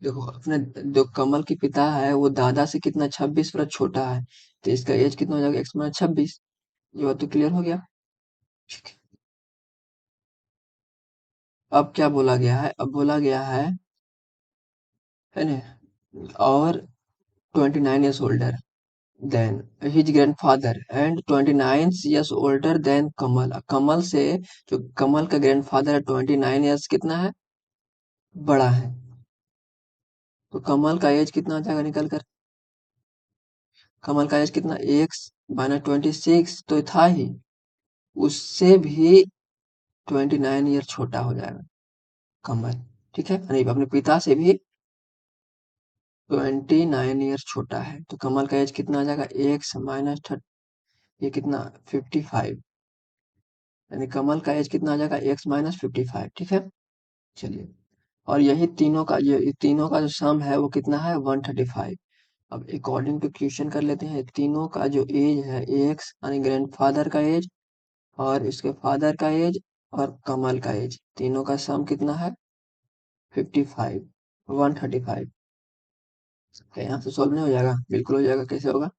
देखो अपने जो कमल के पिता है वो दादा से कितना 26 वर्ष छोटा है, तो इसका एज कितना हो जाएगा एक्स माइनस 26। ये बात तो क्लियर हो गया। ठीक है। अब क्या बोला गया है, अब बोला गया है ना, और 29 years older than his grandfather and 29 years older than कमल। कमल से जो कमल का ग्रैंडफादर है 29 years कितना है, बड़ा है। तो कमल का एज कितना आ जाएगा निकल कर, कमल का एज कितना एक्स माइनस 26 तो था ही, उससे भी 29 ईयर छोटा हो जाएगा कमल। ठीक है, यानी अपने पिता से भी 29 ईयर छोटा है, तो कमल का एज कितना आ जाएगा एक्स माइनस ये कितना 55, यानी कमल का एज कितना आ जाएगा एक्स माइनस 55। ठीक है, चलिए, और यही तीनों का ये तीनों का जो सम है वो कितना है 135। अब अकॉर्डिंग टू क्वेश्चन कर लेते हैं, तीनों का जो एज है एक्स यानी ग्रैंडफादर का एज और इसके फादर का एज और कमल का एज, तीनों का सम कितना है 55, 135। यहाँ से सॉल्व नहीं हो जाएगा, बिल्कुल हो जाएगा। कैसे होगा,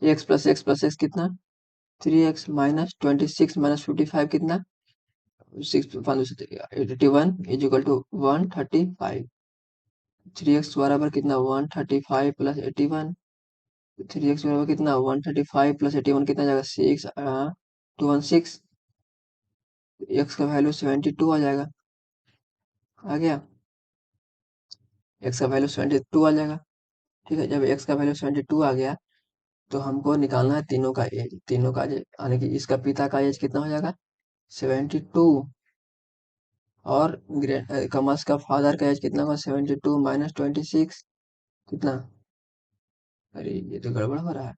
एक्स प्लस एक्स कितना 3x माइनस 26 माइनस 55 कितना 81 इज इक्वल टू 135। 3x बराबर कितना 135 प्लस 81, 3x बराबर कितना 135 प्लस 81 कितना जाएगा 6 216, x का वैल्यू 72 आ जाएगा। आ गया, x का वैल्यू 72 आ जाएगा। ठीक है, जब x का वैल्यू 72 आ गया तो हमको निकालना है तीनों का एज, तीनों का एज यानी कि इसका पिता का एज कितना हो जाएगा 72 और कमर्स का फादर का एज कितना होगा 72 माइनस 26 कितना, अरे ये तो गड़बड़ हो रहा है।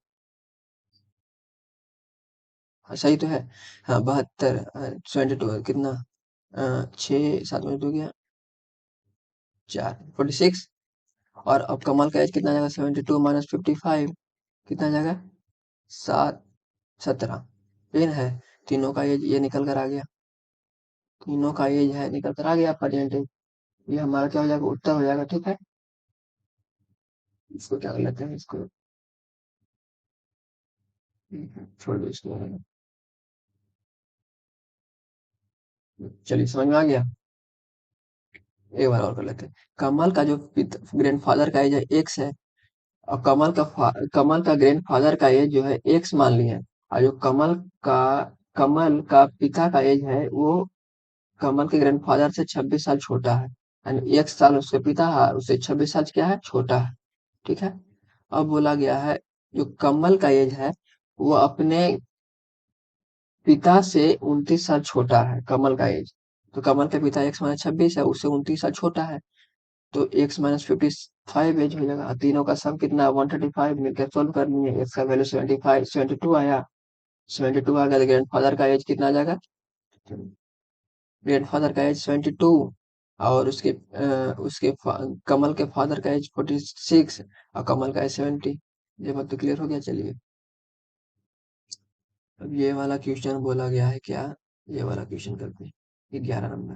हाँ सही तो है, हाँ 72 72 कितना 6 7 में 2 गया 4 46, और अब कमल का एज कितना जाएगा 72 माइनस 55 कितना जाएगा 7 17। ये है, तीनों का एज ये निकल कर आ गया, तीनों का एज है निकल कर आ गया परसेंटेज। ये हमारा क्या हो जाएगा उत्तर हो जाएगा। ठीक है, इसको क्या कर लेते हैं, इसको छोड़ दो इसको। चलिए समझ में आ गया, एक बार और कर लेते हैं। कमल का जो ग्रैंडफादर का एज है एक्स है, और कमल का ग्रैंडफादर का एज जो है एक्स मान लिया है, और जो का कमल का पिता का एज है वो कमल के ग्रैंडफादर से 26 साल छोटा है, यानी एक साल उसके पिता है उससे 26 साल क्या है छोटा है। ठीक है, अब बोला गया है जो कमल का एज है वो अपने पिता से 29 साल छोटा है कमल का एज, तो कमल के पिता एक्स माइनस 26 है उससे 29 साल छोटा है, तो एक्स माइनस 55 एज हो जाएगा। तीनों का सम कितना 135 मिलकर सॉल्व करनी है, एक्स का वैल्यू 75 72 आया, 72 आ गया तो ग्रैंडफादर का एज कितना आ जाएगा, ग्रैंडफादर का एज 72 और कमल के फादर का एज 46 और कमल का एज 70। ये बात तो क्लियर हो गया। चलिए, अब ये वाला क्वेश्चन बोला गया है क्या, ये वाला क्वेश्चन करते हैं। 11 नंबर,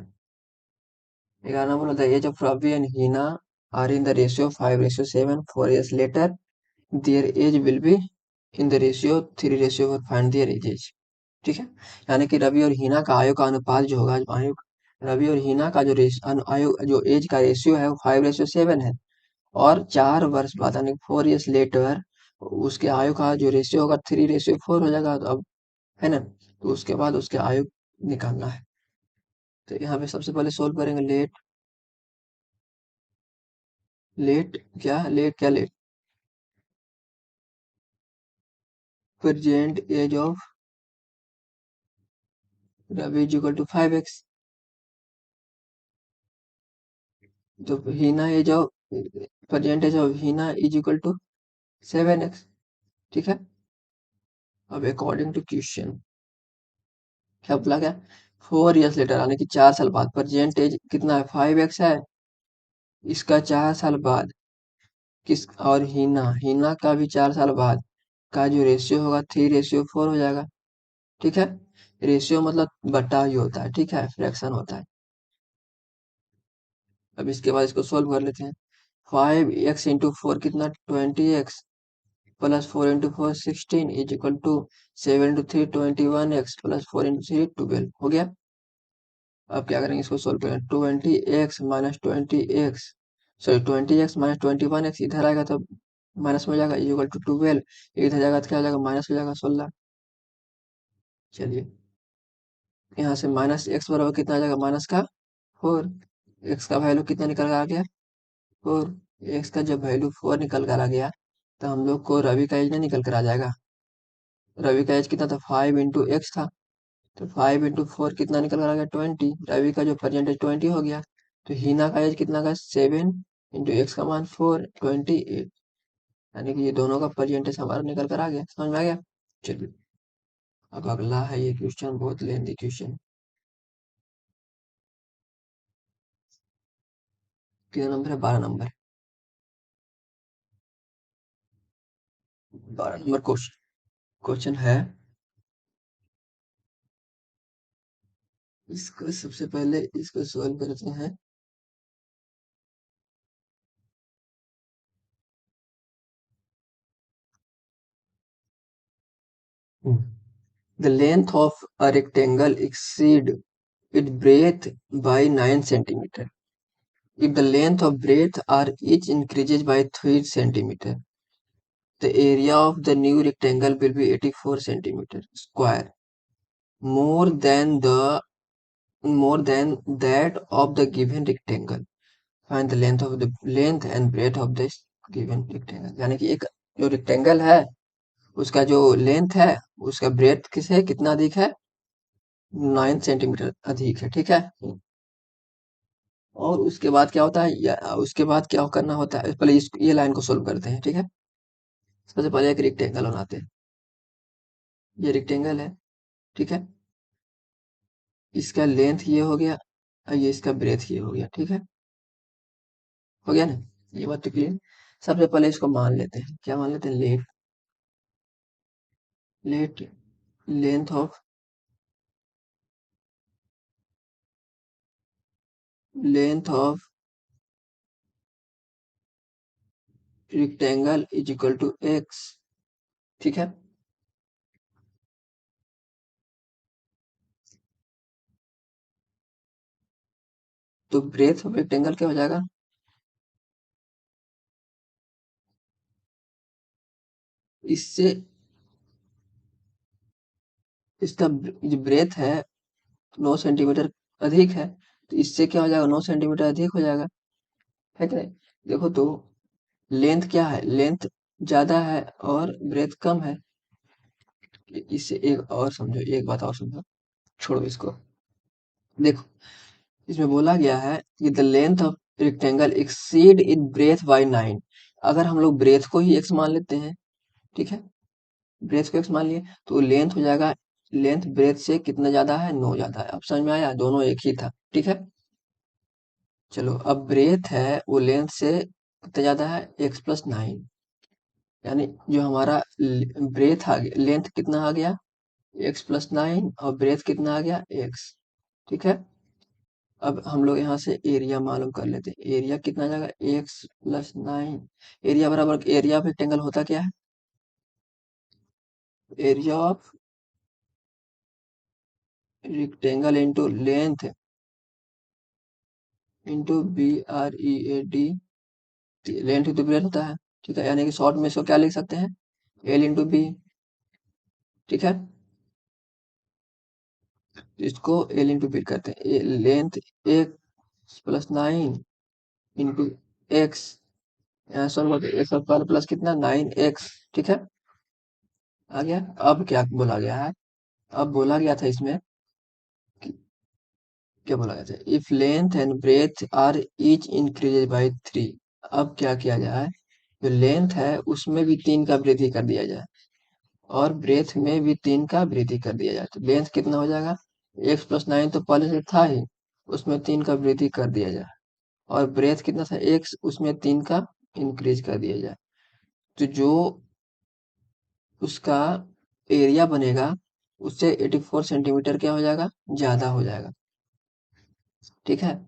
11 नंबर होता है, age of Ravi and Heena are in the ratio 5:7 4 years later their age will be in the ratio 3:4 find their ages। ठीक है, यानी कि रवि और हीना का आयु का अनुपात जो होगा, आयु रवि और हीना का जो आयु जो एज का रेशियो है वो 5:7 है, और 4 वर्ष बाद यानी 4 years लेटर उसके आयु का जो रेशियो होगा 3:4 हो जाएगा। तो अब है ना, तो उसके बाद उसके आयु निकालना है। तो यहाँ पे सबसे पहले सोल्व करेंगे। Let let present age of Ravi is equal to 5x, तो Heena age of present age of Heena is equal to 7x। ठीक है, अब अकॉर्डिंग टू क्वेश्चन क्या बोला गया, 4 years लेटर यानी कि 4 साल बाद प्रेजेंट एज कितना है, 5x है, इसका 4 साल बाद किस, और हीना हीना का भी 4 साल बाद का जो रेशियो होगा 3:4 हो जाएगा। ठीक है, रेशियो मतलब बटा ही होता है, ठीक है, फ्रैक्शन होता है। अब इसके बाद इसको सोल्व कर लेते हैं। 5x into 4 कितना, 20x, plus 4 into 4 16 is equal to 7 into 3 21x, plus 4 into 3 12 हो गया। अब क्या करेंगे, इसको सोल्व करें। 20x इधर आएगा तो माइनस में हो जाएगा, इज इक्वल टू 12, इधर जाएगा तो क्या हो जाएगा, माइनस हो जाएगा 16। चलिए, यहाँ से माइनस एक्स बराबर कितना आ जाएगा, माइनस का 4। एक्स का वैल्यू कितना निकल कर आ गया, 4। एक्स का जब वैल्यू 4 निकल कर आ गया तो हम लोग को रवि का एज नहीं निकल कर आ जाएगा। रवि का एज कितना था, 5 into x था, तो 5 into 4 कितना निकल कर आ गया, 20। रवि का जो परसेंटेज 20 हो गया, तो हीना का एज कितना का, 7 into x का मान 4, 28। यानी कि ये दोनों का परसेंटेज हमारा निकल कर आ गया। समझ में आ गया। चलिए, अब अगला है ये क्वेश्चन, बहुत लेंदी क्वेश्चन। कितना नंबर है, 12 नंबर। 12 नंबर क्वेश्चन, क्वेश्चन है, इसको सबसे पहले इसको सॉल्व करते हैं। The length of a rectangle exceed its breadth by 9 centimeter. If the length of breadth are each increases by 3 centimeter, the area of the new rectangle will be 84 centimeter square, more than the more than that of the given rectangle. Find the length and breadth of this given rectangle। यानी कि एक जो rectangle है उसका जो length है उसका breath किसे कितना अधिक है, 9 सेंटीमीटर अधिक है। ठीक है, और उसके बाद क्या होता है, उसके बाद क्या करना होता है, पहले ये लाइन को सोल्व करते हैं। ठीक है, सबसे पहले एक रेक्टेंगल बनाते हैं। ये रेक्टेंगल है, ठीक है, इसका लेंथ ये हो गया और ये इसका ब्रेथ ये हो गया। ठीक है, हो गया ना, ये बात तो क्लियर। सबसे पहले इसको मान लेते हैं, क्या मान लेते हैं, let length of length of rectangle is equal to x. ठीक है, तो ब्रेथ ऑफ रेक्टेंगल क्या हो जाएगा, इससे इसका जो ब्रेथ है 9 सेंटीमीटर अधिक है, तो इससे क्या हो जाएगा, 9 सेंटीमीटर अधिक हो जाएगा। है कि नहीं, देखो तो लेंथ क्या है, लेंथ ज्यादा है और ब्रेथ कम है। इससे एक और समझो, एक बात और समझो, छोड़ो इसको। देखो, इसमें बोला गया है कि the length of rectangle exceed in breadth by 9। अगर हम लोग ब्रेथ को ही एक्स मान लेते हैं, ठीक है, ब्रेथ को एक्स मान लिए तो लेंथ हो जाएगा, लेंथ ब्रेथ से कितना ज्यादा है, 9 ज्यादा है। अब समझ में आया, दोनों एक ही था। ठीक है, चलो अब ब्रेथ है वो लेंथ से कितना ज्यादा है, x+9, यानी जो हमारा ब्रेथ आ गया, लेंथ कितना आ गया x+9 और ब्रेथ कितना आ गया x। ठीक है। अब हम लोग यहाँ से एरिया मालूम कर लेते हैं, एरिया कितना आ जाएगा x+9। एरिया बराबर एरिया ऑफ रेक्टेंगल होता क्या है, area of rectangle into length into BREAD, length into breadth होता है। ठीक है, यानी कि शॉर्ट में इसको क्या लिख सकते हैं, L इंटू B। ठीक है, इसको L इंटू B करते हैं, लेंथ x+9 इंटू एक्स, यहाँ सॉल्व करते एक्स स्क्वायर प्लस कितना 9x। ठीक है, आ गया। अब क्या बोला गया है, अब बोला गया था इसमें कि- क्या बोला गया था, if length and breadth are each increase by 3। अब क्या किया जाए, जो लेंथ है उसमें भी 3 का वृद्धि कर दिया जाए और ब्रेथ में भी 3 का वृद्धि कर दिया जाए। तो लेंथ कितना हो जाएगा, x+9 तो पहले से था ही, उसमें 3 का वृद्धि कर दिया जाए और ब्रेथ कितना था x, उसमें 3 का इंक्रीज कर दिया जाए। तो जो उसका एरिया बनेगा उससे 84 सेंटीमीटर क्या हो जाएगा, ज्यादा हो जाएगा। ठीक है,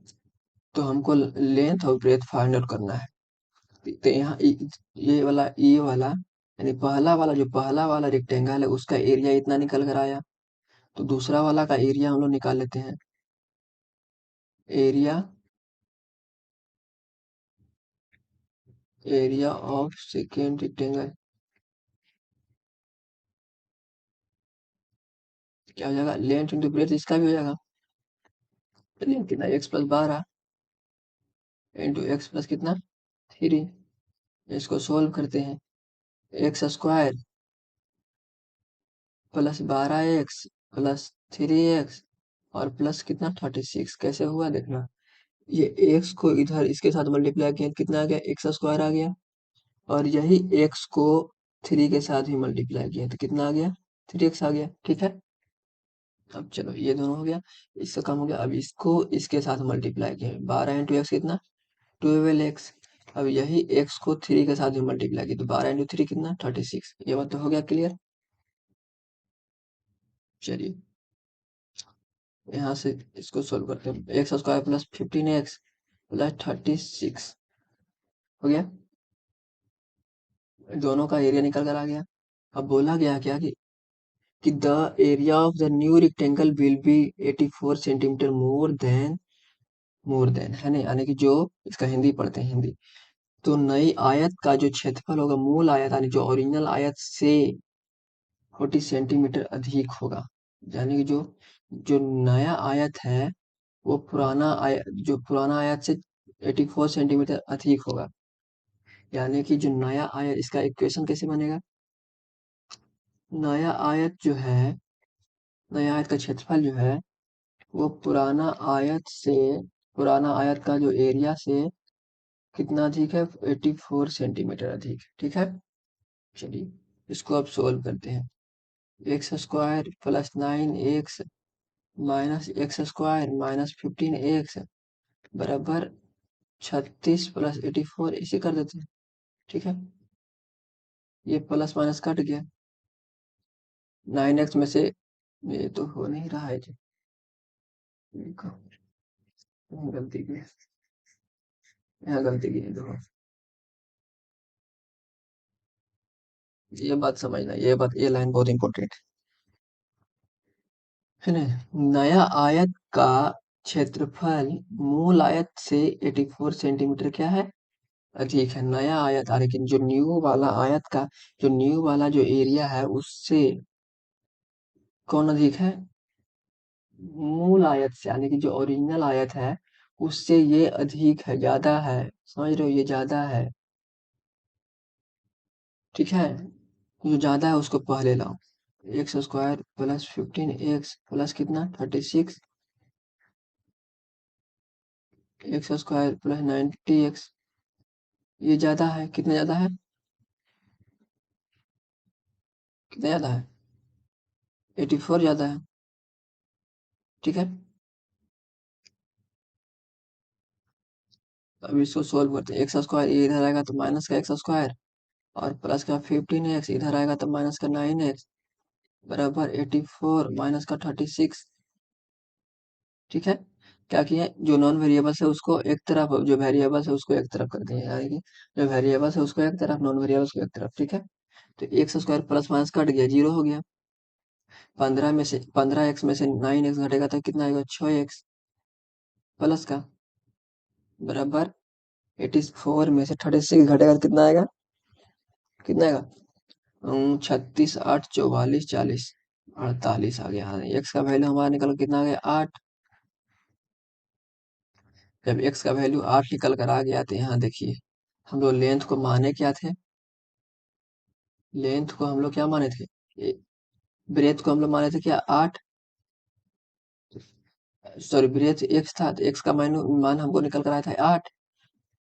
तो हमको लेंथ और ब्रेथ फाइंड आउट करना है। तो यहाँ ये वाला यानी पहला वाला रेक्टेंगल है उसका एरिया इतना निकल कर आया। तो दूसरा वाला का एरिया हम लोग निकाल लेते हैं, area area of second rectangle क्या हो जाएगा, लेंथ इंटू ब्रेथ इसका भी हो जाएगा। लेंथ कितना x+12 इंटू x+ कितना 3। इसको सोल्व करते हैं, x² plus 12x plus 3x और प्लस कितना 36। कैसे हुआ देखना, ये x को इधर इसके साथ मल्टीप्लाई किया तो कितना आ गया, x² आ गया और यही x को 3 के साथ ही मल्टीप्लाई किया तो कितना आ गया, 3x आ गया। ठीक है, अब चलो ये दोनों हो गया, इसका काम हो गया। अब इसको इसके साथ मल्टीप्लाई किया, 12 इंटू x कितना 12x। अब यही x को 3 के साथ भी मल्टीप्लाई किया तो 12 इंटू 3 कितना 36। ये बात तो हो गया क्लियर। चलिए यहाँ से इसको सोल्व करते हैं, x² प्लस 15x प्लस 36 हो गया, दोनों का एरिया निकल कर आ गया। अब बोला गया क्या कि the area of the new rectangle will be 84 centimetre more than है ना, यानी कि जो इसका हिंदी पढ़ते हैं हिंदी, तो नई आयत का जो क्षेत्रफल होगा, मूल आयत यानी जो ओरिजिनल आयत से 40 सेंटीमीटर अधिक होगा। यानी कि जो नया आयत है वो पुराना आयत से 84 सेंटीमीटर अधिक होगा। यानी कि जो नया आयत, इसका इक्वेशन कैसे बनेगा, नया आयत जो है, नया आयत का क्षेत्रफल जो है वो पुराना आयत का जो एरिया से कितना अधिक है, 84 सेंटीमीटर अधिक। ठीक है, चलिए इसको अब सोल्व करते हैं, x² plus 9x minus x² minus 15x बराबर 36 प्लस 84 इसे कर देते हैं। ठीक है, ये प्लस माइनस कट गया, 9x में से ये तो हो नहीं रहा है जी, देखो गलती की, यहाँ गलती की है, देखो ये बात समझना, ये लाइन बहुत इंपॉर्टेंट है ना। नया आयत का क्षेत्रफल मूल आयत से 84 सेंटीमीटर क्या है, अधिक है। नया आयत लेकिन जो न्यू वाला आयत का जो न्यू वाला जो एरिया है उससे कौन अधिक है, मूल आयत से, यानी कि जो ओरिजिनल आयत है उससे ये अधिक है, ज्यादा है। समझ रहे हो, ये ज्यादा है। ठीक है, जो ज्यादा है उसको पहले लाओ, x² प्लस 15x प्लस कितना 36, x² प्लस 90x, ये ज्यादा है, कितना ज्यादा है, कितना ज्यादा है, 84 ज्यादा है। ठीक है, अब इसको सोल्व करते हैं। एक्स स्क्वायर इधर आएगा तो माइनस का एक्स स्क्वायर, और प्लस का 15x इधर आएगा तो माइनस का 9x बराबर 84 माइनस का 36। ठीक है, क्या किए, जो नॉन वेरिएबल्स है उसको एक तरफ, जो वेरिएबल्स है उसको एक तरफ कर दिए, यानी कि जो वेरिएबल्स है उसको एक तरफ, नॉन वेरिएबल्स को एक तरफ। ठीक है, तो x square plus minus cut गया, जीरो हो गया। 15x में से 9x घटेगा तो कितना आएगा, 6x प्लस का बराबर 84 में से 36 घटेगा तो कितना आएगा, कितना आएगा, 36 8 44 40 48 आ गया। एक्स का वैल्यू हमारा निकल कितना आ गया, 8। जब एक्स का वैल्यू 8 निकल कर आ गया तो यहाँ देखिए, हम लोग लेंथ को माने क्या थे, लेंथ को हम लोग क्या माने थे, ब्रेथ को हम लोग माने थे क्या, 8। सॉरी, ब्रेथ एक्स था तो एक्स का मान हमको निकल कर आया था 8।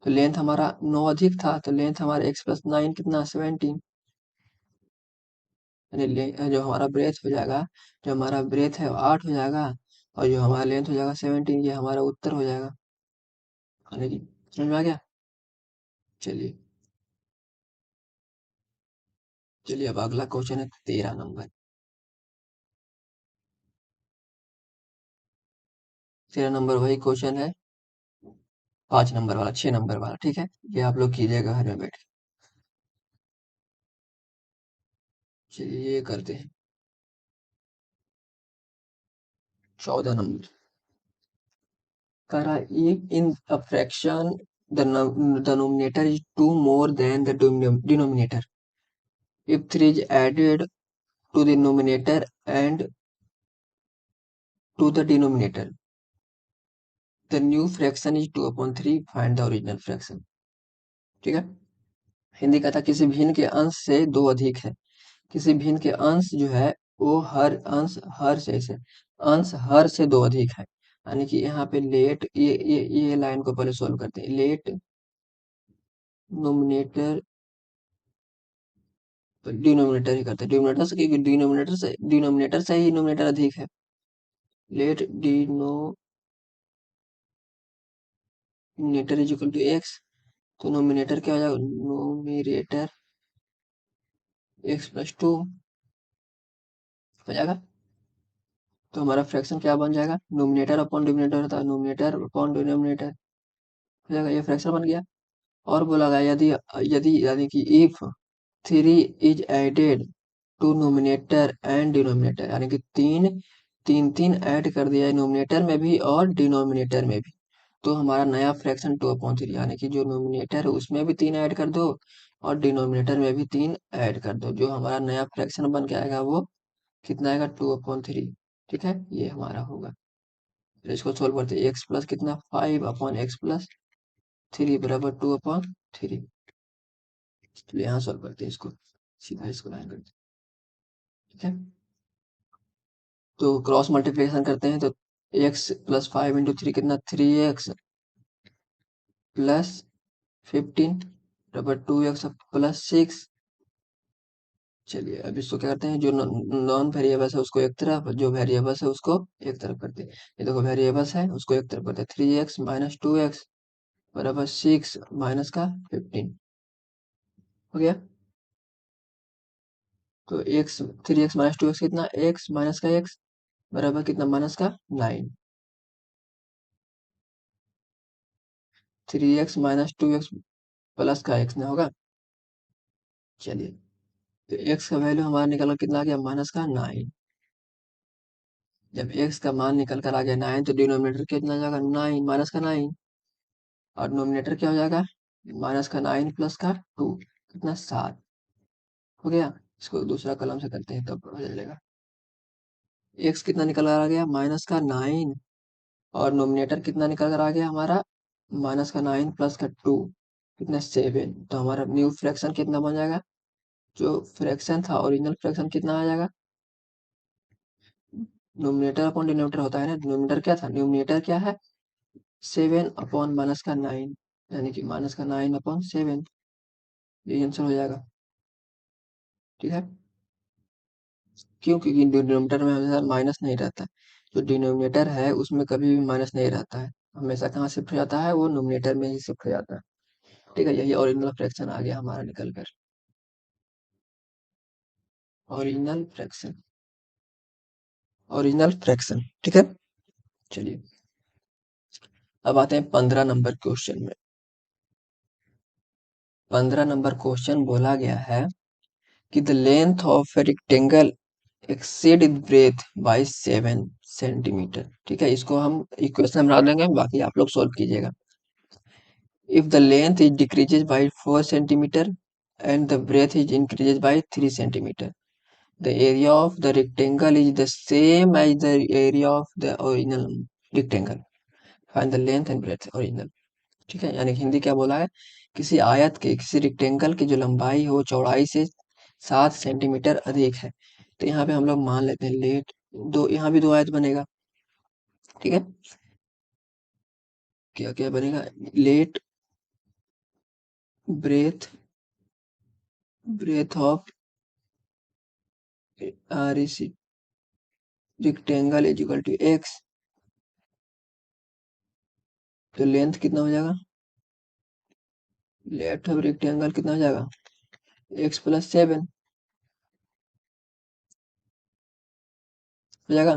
तो लेंथ हमारा 9 अधिक था, तो लेंथ हमारा एक्स प्लस 9 कितना, 17। यानी जो हमारा ब्रेथ हो जाएगा, जो हमारा ब्रेथ है वो 8 हो जाएगा, और जो हमारा लेंथ हो जाएगा 17। ये हमारा उत्तर हो जाएगा। यानी कि समझ में आ गया। चलिए, चलिए अब अगला क्वेश्चन है 13 नंबर। 13 नंबर वही क्वेश्चन है, 5 नंबर वाला, 6 नंबर वाला। ठीक है, ये आप लोग कीजिएगा घर में बैठ के। चलिए ये करते हैं 14 नंबर। कह रहा है if in a fraction the numerator is 2 more than the denominator, if 3 is added to the numerator and to the denominator, the new fraction is 2/3, find the original fraction। ठीक है, हिंदी का था, किसी भिन्न के अंश से दो अधिक है, किसी भिन्न के अंश जो है वो हर अंश हर से अंश हर से दो अधिक है। यानी कि यहाँ पे लेट, ये लाइन को पहले सोल्व करते हैं। लेट नोमिनेटर, डिनोमिनेटर ही करते हैं, डिनोमिनेटर से, क्योंकि डिनोमिनेटर से ही नोमिनेटर अधिक है। Let denominator is equal to x, तो नोमिनेटर क्या हो जाएगा, नोमिनेटर एक्स प्लस 2 हो जाएगा। तो हमारा फ्रैक्शन क्या बन जाएगा, नोमिनेटर अपॉन डिनोमिनेटर होता है, नोमिनेटर अपॉन डिनोमिनेटर हो जाएगा, ये फ्रैक्शन बन गया। और बोला गया यदि यदि यानी कि if 3 is added to nominator and denominator, यानी कि तीन तीन तीन ऐड कर दिया है नोमिनेटर में भी और डिनोमिनेटर में भी, तो हमारा नया फ्रैक्शन 2/3, यानी कि जो नोमिनेटर है उसमें भी 3 ऐड कर दो और डिनोमिनेटर में भी 3 ऐड कर दो, जो हमारा नया फ्रैक्शन बन के आएगा वो कितना आएगा, 2/3। ठीक है, ये हमारा होगा। फिर इसको सोल्व करते हैं, एक्स प्लस कितना, 5/x+3 बराबर 2/3। चलिए यहाँ सॉल्व करते हैं इसको, सीधा इसको लाइन करते हैं। ठीक है, तो क्रॉस मल्टीप्लिकेशन करते हैं, तो एक्स प्लस 5 इंटू 3 कितना, 3x प्लस 15 बराबर 2x प्लस 6। चलिए अब इसको क्या करते हैं, जो नॉन वेरिएबल्स है उसको एक तरफ, जो वेरिएबल्स है उसको एक तरफ करते हैं। ये देखो वेरिएबल्स है उसको एक तरफ करते हैं, 3x माइनस 2x बराबर 6 माइनस का 15 हो गया। तो x 3x माइनस 2x कितना, x माइनस का x बराबर कितना, माइनस का 9। 3x माइनस 2x प्लस का x ना होगा। चलिए, तो x का वैल्यू हमारा निकल कर कितना आ गया, माइनस का 9। जब x का मान निकल कर आ गया 9, तो डिनोमिनेटर कितना हो जाएगा, 9 माइनस का 9, और नोमिनेटर क्या हो जाएगा, माइनस का 9 प्लस का 2 कितना, 7 हो गया। इसको दूसरा कलम से करते हैं तब पता चलेगा। x कितना निकल कर आ गया, माइनस का 9, और नोमिनेटर कितना निकल कर आ गया हमारा, माइनस का 9 प्लस का 2 कितना, 7। तो हमारा न्यू फ्रैक्शन कितना बन जाएगा, जो फ्रैक्शन था ओरिजिनल फ्रैक्शन कितना आ जाएगा, नोमिनेटर अपॉन डिनोमिनेटर होता है ना, डिनोमिनेटर क्या था, डिनोमिनेटर क्या है, 7/-9, यानी कि माइनस का 9/7। ये आंसर हो जाएगा। ठीक है, क्यों, क्योंकि डिनोमिनेटर में हमेशा माइनस नहीं रहता है, जो डिनोमिनेटर है उसमें कभी भी माइनस नहीं रहता है, हमेशा कहाँ शिफ्ट हो जाता है, वो न्यूमरेटर में ही शिफ्ट हो जाता है। ठीक है, यही ओरिजिनल फ्रैक्शन आ गया हमारा निकल कर। ओरिजिनल फ्रैक्शन, ओरिजिनल फ्रैक्शन, ठीक है। चलिए, अब आते हैं 15 नंबर क्वेश्चन में। 15 नंबर क्वेश्चन बोला गया है कि the length of a rectangle exceed breadth by 7 centimetre. ठीक है, इसको हम इक्वेशन बना देंगे, बाकी आप लोग सॉल्व कीजिएगा। If the length is decreases by 4 centimetre and the breadth is increases by 3 centimetre, the area of the rectangle is the same as the area of the original rectangle. Find the length and breadth original. ठीक है, यानी हिंदी क्या बोला है, किसी आयत के, किसी रेक्टेंगल की जो लंबाई है वो चौड़ाई से 7 सेंटीमीटर अधिक है। तो यहाँ पे हम लोग मान लेते हैं लेट दो, यहाँ भी दो आयत बनेगा। ठीक है, क्या क्या बनेगा, let breadth, breadth of rectangle is equal to x. तो लेंथ कितना हो जाएगा, लेट ऑफ रेक्टेंगल कितना हो जाएगा, x+7 हो जाएगा।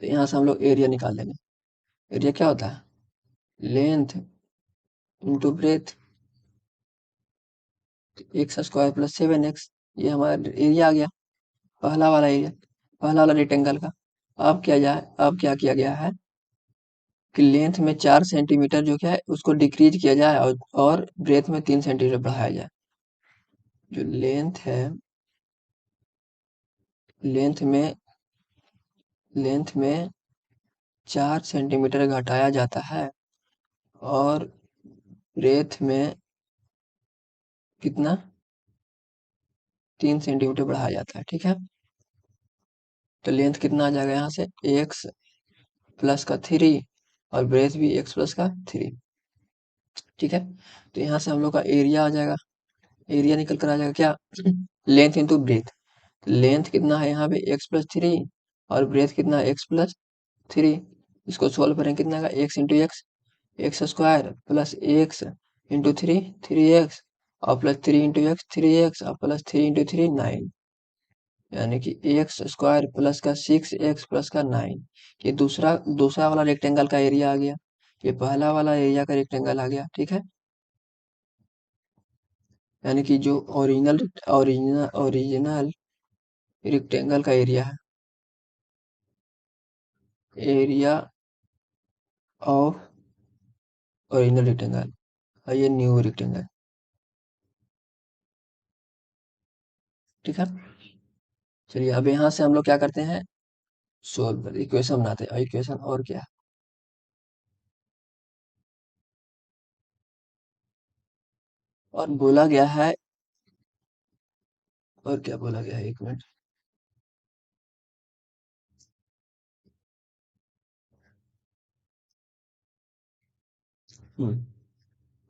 तो यहाँ से हम लोग एरिया निकाल लेंगे। एरिया क्या होता है, length into breadth, x² + 7x, ये हमारा एरिया आ गया, पहला वाला एरिया, पहला वाला रेक्टेंगल का। अब क्या किया गया है कि लेंथ में 4 सेंटीमीटर जो क्या है उसको डिक्रीज किया जाए, और ब्रेथ में 3 सेंटीमीटर बढ़ाया जाए। जो लेंथ है, लेंथ में लेंथ में 4 सेंटीमीटर घटाया जाता है, और ब्रेथ में कितना, 3 सेंटीमीटर बढ़ाया जाता है। ठीक है, तो लेंथ कितना आ जाएगा यहाँ से, x+3, और ब्रेथ भी x+3। ठीक है, तो यहाँ से हम लोग का एरिया आ जाएगा, एरिया निकल कर आ जाएगा क्या, लेंथ इंटू ब्रेथ। लेंथ कितना है यहाँ पे x+3, और ब्रेथ कितना है x+3। इसको सोल्व करें कितना का, x into x, x² plus x into 3 और प्लस 3 इंटू एक्स, और प्लस 3 इंटू 3 9, यानी कि x² प्लस का 6x प्लस का 9। ये दूसरा दूसरा वाला रेक्टेंगल का एरिया आ गया, ये पहला वाला एरिया का रेक्टेंगल आ गया। ठीक है, यानी कि जो ओरिजिनल ओरिजिनल ओरिजिनल रेक्टेंगल का एरिया है, एरिया ऑफ ओरिजिनल रेक्टेंगल, और ये न्यू रेक्टेंगल। ठीक है, चलिए अब यहाँ से हम लोग क्या करते हैं, सोल्व इक्वेशन बनाते हैं। इक्वेशन और क्या, और बोला गया है, और क्या बोला गया है, एक मिनट।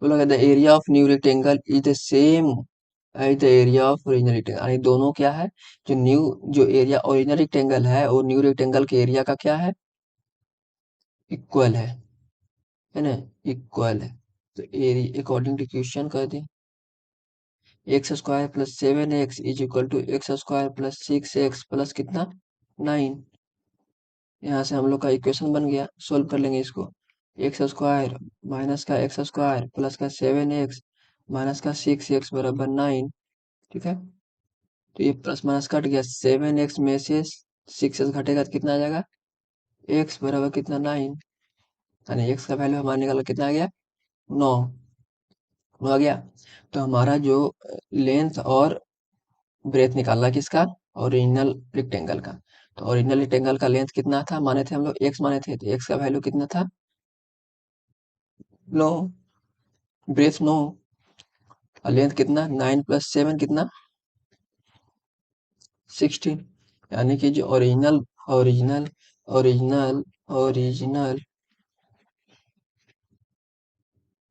बोला गया the area of new rectangle is the same as the area of original rectangle, यानी दोनों क्या है, जो एरिया ओरिजिनल रेक्टेंगल है और न्यू रेक्टेंगल के एरिया का क्या है, इक्वल है ना, इक्वल है। तो एरिया अकॉर्डिंग टू क्वेश्चन कर दें, x² + 7x is equal to x² + 6x plus कितना, 9। यहाँ से हम लोग का इक्वेशन बन गया, सोल्व कर लेंगे इसको। x² माइनस का x² प्लस का 7x माइनस का 6x बराबर 9। ठीक है, तो ये प्लस माइनस कट गया, 7x में से 6x घटेगा तो कितना आ जाएगा, x बराबर कितना, 9। यानी x का वैल्यू हमारे निकाला कितना आ गया, 9 आ गया। तो हमारा जो लेंथ और ब्रेथ निकालना किसका, ओरिजिनल रेक्टेंगल का। तो ओरिजिनल रेक्टेंगल का लेंथ कितना था, माने थे हम लोग x माने थे, तो x का वैल्यू कितना था, 9, ब्रेथ 9, और लेंथ कितना, 9 + 7 कितना, 16। यानी कि जो original original original original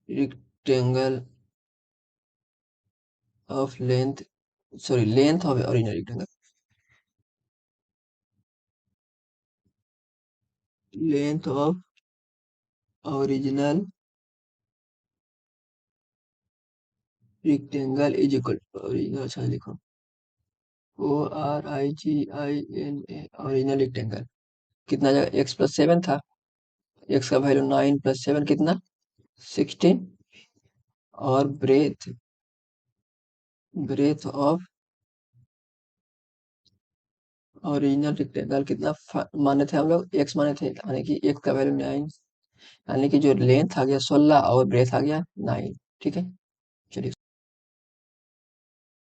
rectangle of length, sorry length of original rectangle length of original rectangle is equal original, अच्छा लिखो, ORIGINA, ओरिजिनल रेक्टेंगल कितना जाएगा, x+7 था, x का वैल्यू 9 + 7 कितना 16, और breadth breadth of original rectangle कितना माने थे हम लोग, x माने थे, यानी कि x का वैल्यू 9, यानी कि जो लेंथ आ गया 16 और ब्रेथ आ गया 9, ठीक है।